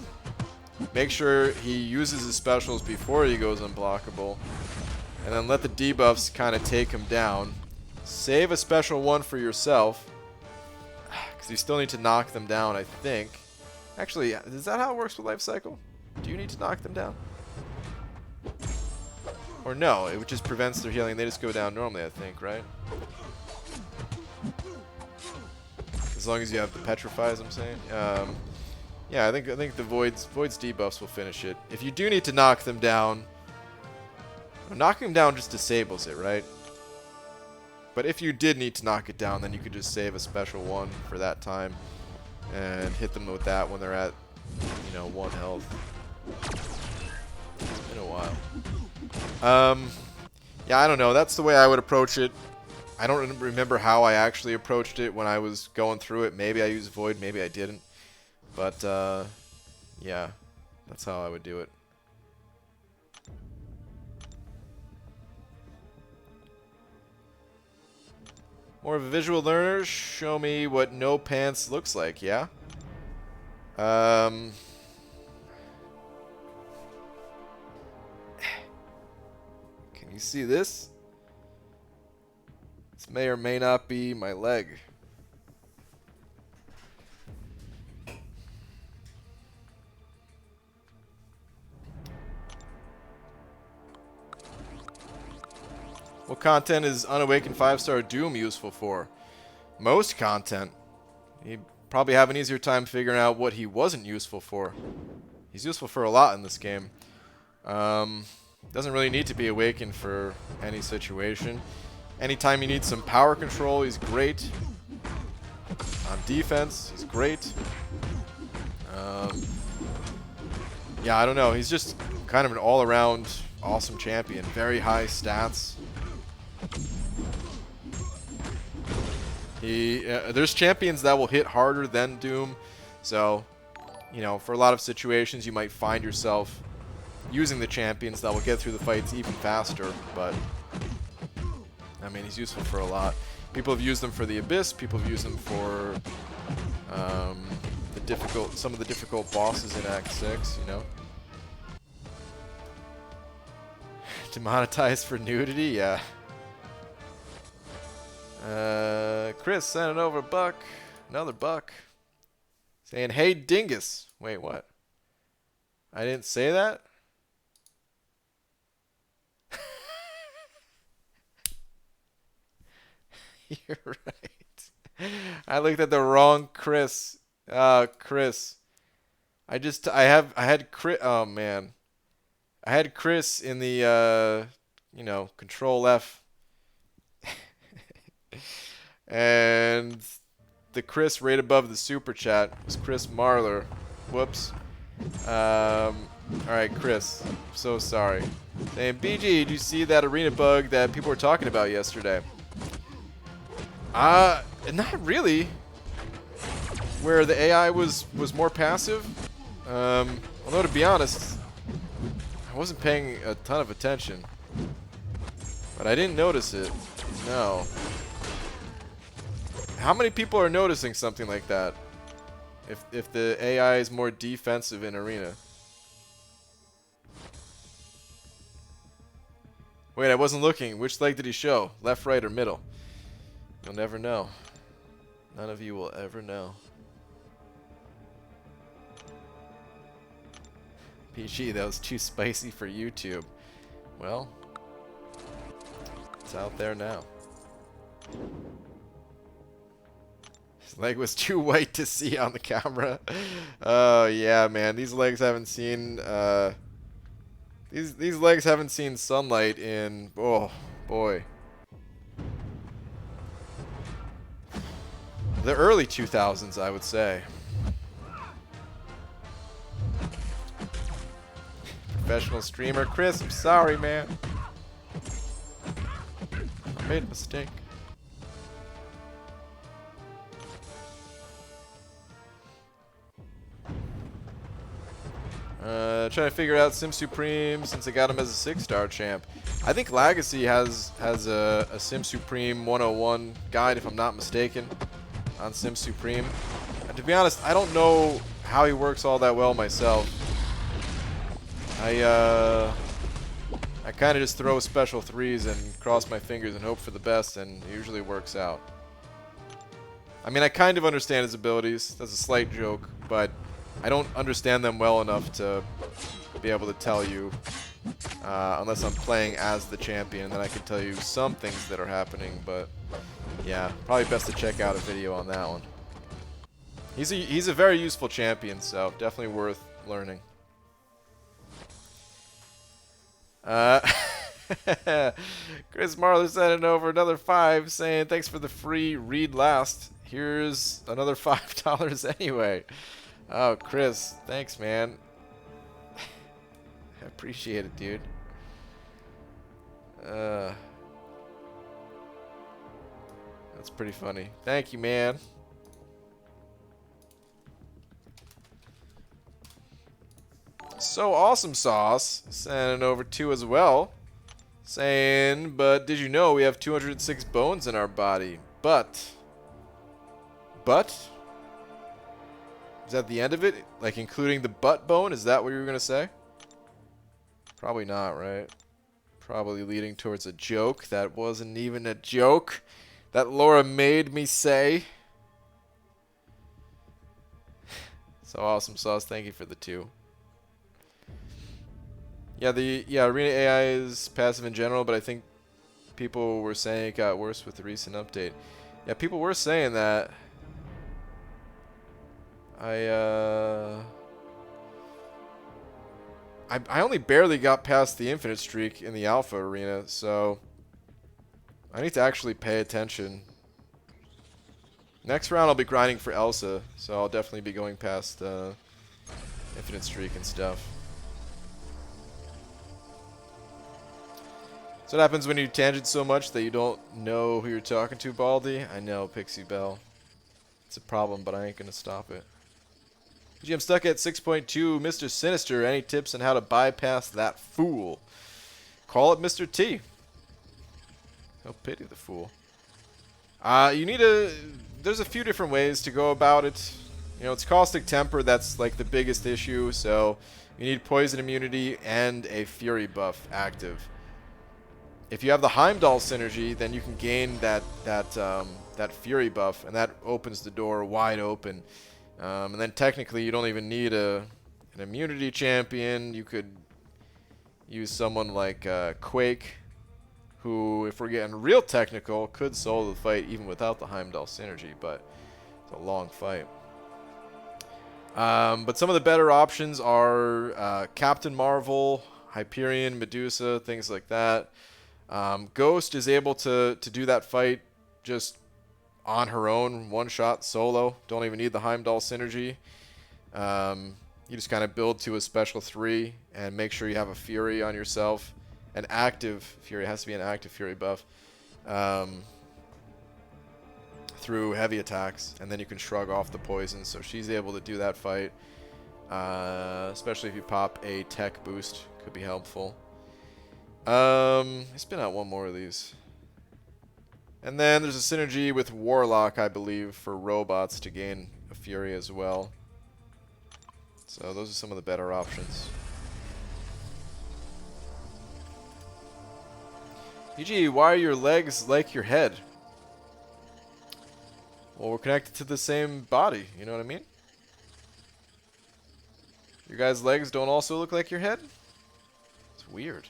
Make sure he uses his specials before he goes unblockable. And then let the debuffs kind of take him down. Save a special one for yourself. Because you still need to knock them down, I think. Actually, is that how it works with Life Cycle? Do you need to knock them down? Or no, it just prevents their healing. They just go down normally, I think, right? As long as you have the Petrifies, I'm saying. Yeah, I think the Void's debuffs will finish it. If you do need to knock them down, knocking them down just disables it, right? But if you did need to knock it down, then you could just save a special one for that time and hit them with that when they're at, 1 health. It's been a while. Yeah, I don't know. That's the way I would approach it. I don't remember how I actually approached it when I was going through it. Maybe I used Void, maybe I didn't. But, yeah, that's how I would do it. More of a visual learner, show me what no pants looks like, yeah? Can you see this? This may or may not be my leg. What content is Unawakened 5-star Doom useful for? Most content. He'd probably have an easier time figuring out what he wasn't useful for. He's useful for a lot in this game. Doesn't really need to be awakened for any situation. Anytime you need some power control, he's great. On defense, he's great. Yeah, I don't know. He's just kind of an all-around awesome champion. Very high stats. There's champions that will hit harder than Doom, so for a lot of situations you might find yourself using the champions that will get through the fights even faster. But I mean, he's useful for a lot. People have used them for the Abyss. People have used them for some of the difficult bosses in Act 6. Demonetized for nudity? Yeah. Chris sending over a buck. Another buck. Saying, hey, dingus. Wait, what? I didn't say that? You're right. I looked at the wrong Chris. Chris. I had Chris. Oh, man. I had Chris in the, Control F. And the Chris right above the super chat was Chris Marler. Whoops. Alright, Chris. I'm so sorry. Saying, BG, did you see that arena bug that people were talking about yesterday? Not really. Where the AI was more passive. Although, to be honest, I wasn't paying a ton of attention. But I didn't notice it. No. How many people are noticing something like that? If the AI is more defensive in arena. Wait, I wasn't looking. Which leg did he show? Left, right, or middle? You'll never know. None of you will ever know. PG, that was too spicy for YouTube. Well, it's out there now. His leg was too white to see on the camera. Oh yeah, man. These legs haven't seen these legs haven't seen sunlight in, oh boy, the early 2000s, I would say. Professional streamer Chris, I'm sorry, man. I made a mistake. Trying to figure out Sim Supreme since I got him as a 6-star champ. I think Legacy has a Sim Supreme 101 guide, if I'm not mistaken, on Sim Supreme. And to be honest, I don't know how he works all that well myself. I kind of just throw special 3s and cross my fingers and hope for the best, and it usually works out. I mean, I kind of understand his abilities. That's a slight joke, but I don't understand them well enough to be able to tell you, unless I'm playing as the champion, then I can tell you some things that are happening, but yeah, probably best to check out a video on that one. He's a very useful champion, so definitely worth learning. Chris Marler sending over another 5, saying thanks for the free read last. Here's another $5 anyway. Oh, Chris, thanks, man. I appreciate it, dude. That's pretty funny. Thank you, man. So awesome sauce sending over 2 as well, saying, but did you know we have 206 bones in our body? But is that the end of it? Like including the butt bone? Is that what you were gonna say? Probably not, right? Probably leading towards a joke that wasn't even a joke that Laura made me say. So awesome sauce, thank you for the 2. Yeah, Arena AI is passive in general, but I think people were saying it got worse with the recent update. Yeah, people were saying that. I only barely got past the infinite streak in the alpha arena, so I need to actually pay attention. Next round I'll be grinding for Elsa, so I'll definitely be going past infinite streak and stuff. So what happens when you tangent so much that you don't know who you're talking to, Baldy? I know, Pixie Bell. It's a problem, but I ain't gonna stop it. Gee, I'm stuck at 6.2. Mr. Sinister, any tips on how to bypass that fool? Call it Mr. T. Oh, pity the fool. You need a... There's a few different ways to go about it. You know, it's Caustic Temper that's like the biggest issue, so you need Poison Immunity and a Fury buff active. If you have the Heimdall synergy, then you can gain that Fury buff, and that opens the door wide open. And then technically, you don't even need an immunity champion. You could use someone like Quake, who, if we're getting real technical, could solo the fight even without the Heimdall synergy, but it's a long fight. But some of the better options are Captain Marvel, Hyperion, Medusa, things like that. Ghost is able to do that fight just on her own, one shot, solo. Don't even need the Heimdall synergy. You just kind of build to a special 3 and make sure you have a Fury on yourself. An active Fury, it has to be an active Fury buff. Through heavy attacks, and then you can shrug off the poison. So she's able to do that fight. Especially if you pop a tech boost, could be helpful. I spin out one more of these. And then there's a synergy with Warlock, I believe, for robots to gain a Fury as well. So those are some of the better options. PG, why are your legs like your head? Well, we're connected to the same body, you know what I mean? Your guys' legs don't also look like your head? It's weird.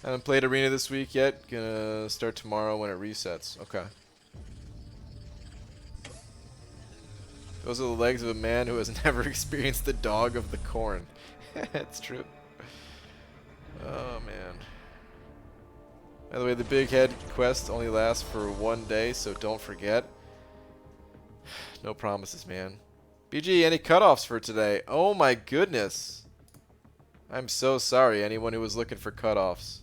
Haven't played Arena this week yet. Gonna start tomorrow when it resets. Okay. Those are the legs of a man who has never experienced the dog of the corn. It's true. Oh, man. By the way, the big head quest only lasts for 1 day, so don't forget. No promises, man. BG, any cutoffs for today? Oh my goodness. I'm so sorry, anyone who was looking for cutoffs.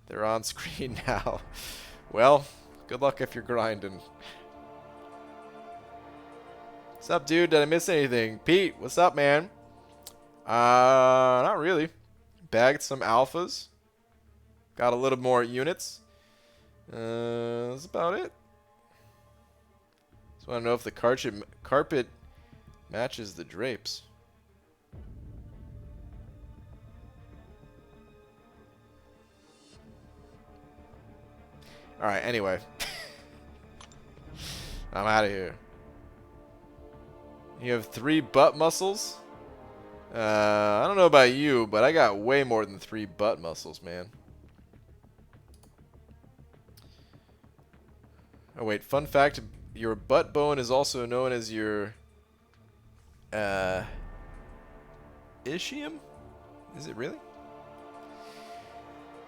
They're on screen now. Well, good luck if you're grinding. What's up, dude? Did I miss anything? Pete, what's up, man? Not really. Bagged some alphas. Got a little more units. That's about it. Just want to know if the carpet matches the drapes. Alright, anyway. I'm out of here. You have 3 butt muscles? I don't know about you, but I got way more than 3 butt muscles, man. Oh wait, fun fact, your butt bone is also known as your ischium? Is it really?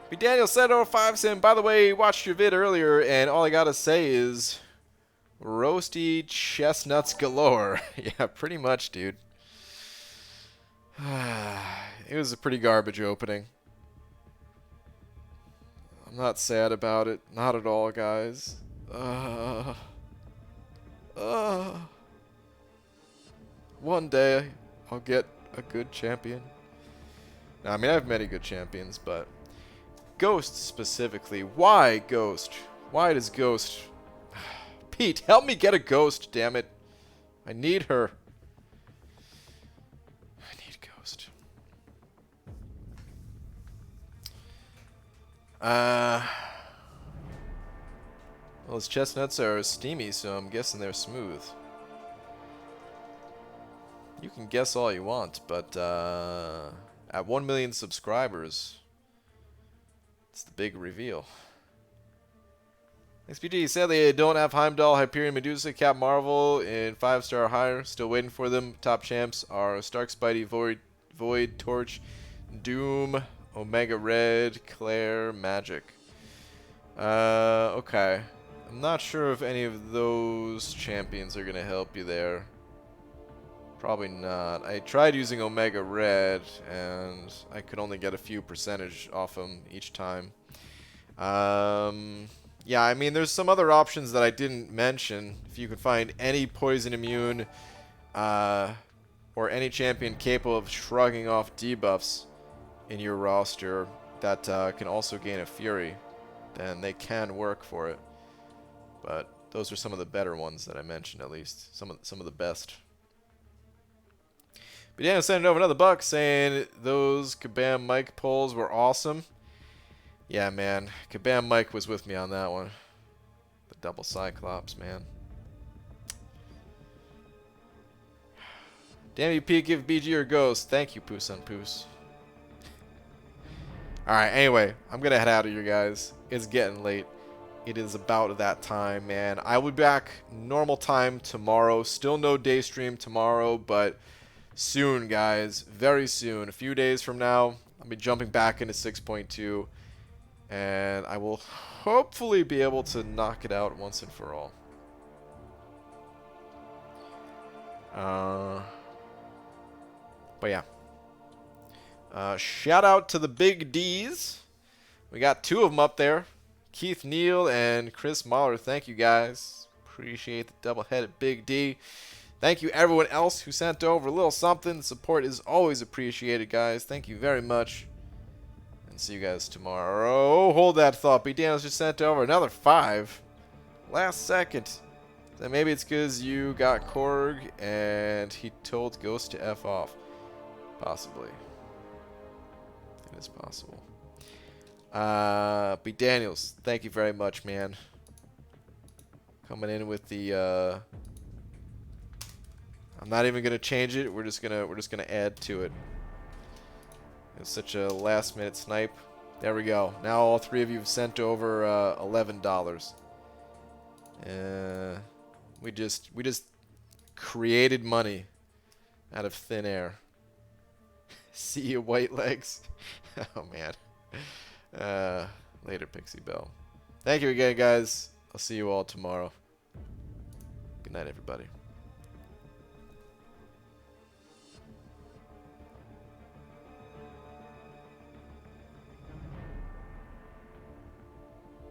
B Daniel said 05 Sim, by the way, watched your vid earlier and all I gotta say is roasty chestnuts galore. Yeah, pretty much, dude. It was a pretty garbage opening. I'm not sad about it. Not at all, guys. One day I'll get a good champion. Now, I mean, I have many good champions, but Ghost specifically. Why Ghost? Why does Ghost... Pete, help me get a Ghost, damn it. I need her. I need Ghost. Well, his chestnuts are steamy, so I'm guessing they're smooth. You can guess all you want, but at 1 million subscribers, it's the big reveal. XPG, sadly I don't have Heimdall, Hyperion, Medusa, Cap Marvel in 5-star or higher. Still waiting for them. Top champs are Stark, Spidey, Void, Torch, Doom, Omega Red, Claire, Magic. Okay. I'm not sure if any of those champions are going to help you there. Probably not. I tried using Omega Red, and I could only get a few percentage off him each time. Yeah, I mean, there's some other options that I didn't mention. If you could find any poison immune, or any champion capable of shrugging off debuffs in your roster that can also gain a Fury, then they can work for it. But those are some of the better ones that I mentioned, at least. Some of the best. But yeah, sending over another buck saying those Kabam Mike polls were awesome. Yeah, man. Kabam Mike was with me on that one. The double Cyclops, man. Damn you, Pete, give BG or Ghost. Thank you, Poos on Poos. Alright, anyway, I'm gonna head out of here, guys. It's getting late. It is about that time, man. I will be back normal time tomorrow. Still no day stream tomorrow, but soon, guys. Very soon. A few days from now, I'll be jumping back into 6.2. And I will hopefully be able to knock it out once and for all. But yeah. Shout out to the Big D's. We got 2 of them up there. Keith Neal and Chris Mahler. Thank you, guys. Appreciate the double-headed Big D. Thank you, everyone else who sent over a little something. The support is always appreciated, guys. Thank you very much. And see you guys tomorrow. Hold that thought. B. Daniels just sent over another 5. Last second. Then maybe it's because you got Korg and he told Ghost to F off. Possibly. It is possible. B. Daniels, thank you very much, man. Coming in with the I'm not even gonna change it. We're just gonna add to it. It's such a last minute snipe. There we go. Now all 3 of you have sent over $11. We just created money out of thin air. See you, white legs. Oh man. Later, Pixie Bell. Thank you again, guys. I'll see you all tomorrow. Good night, everybody.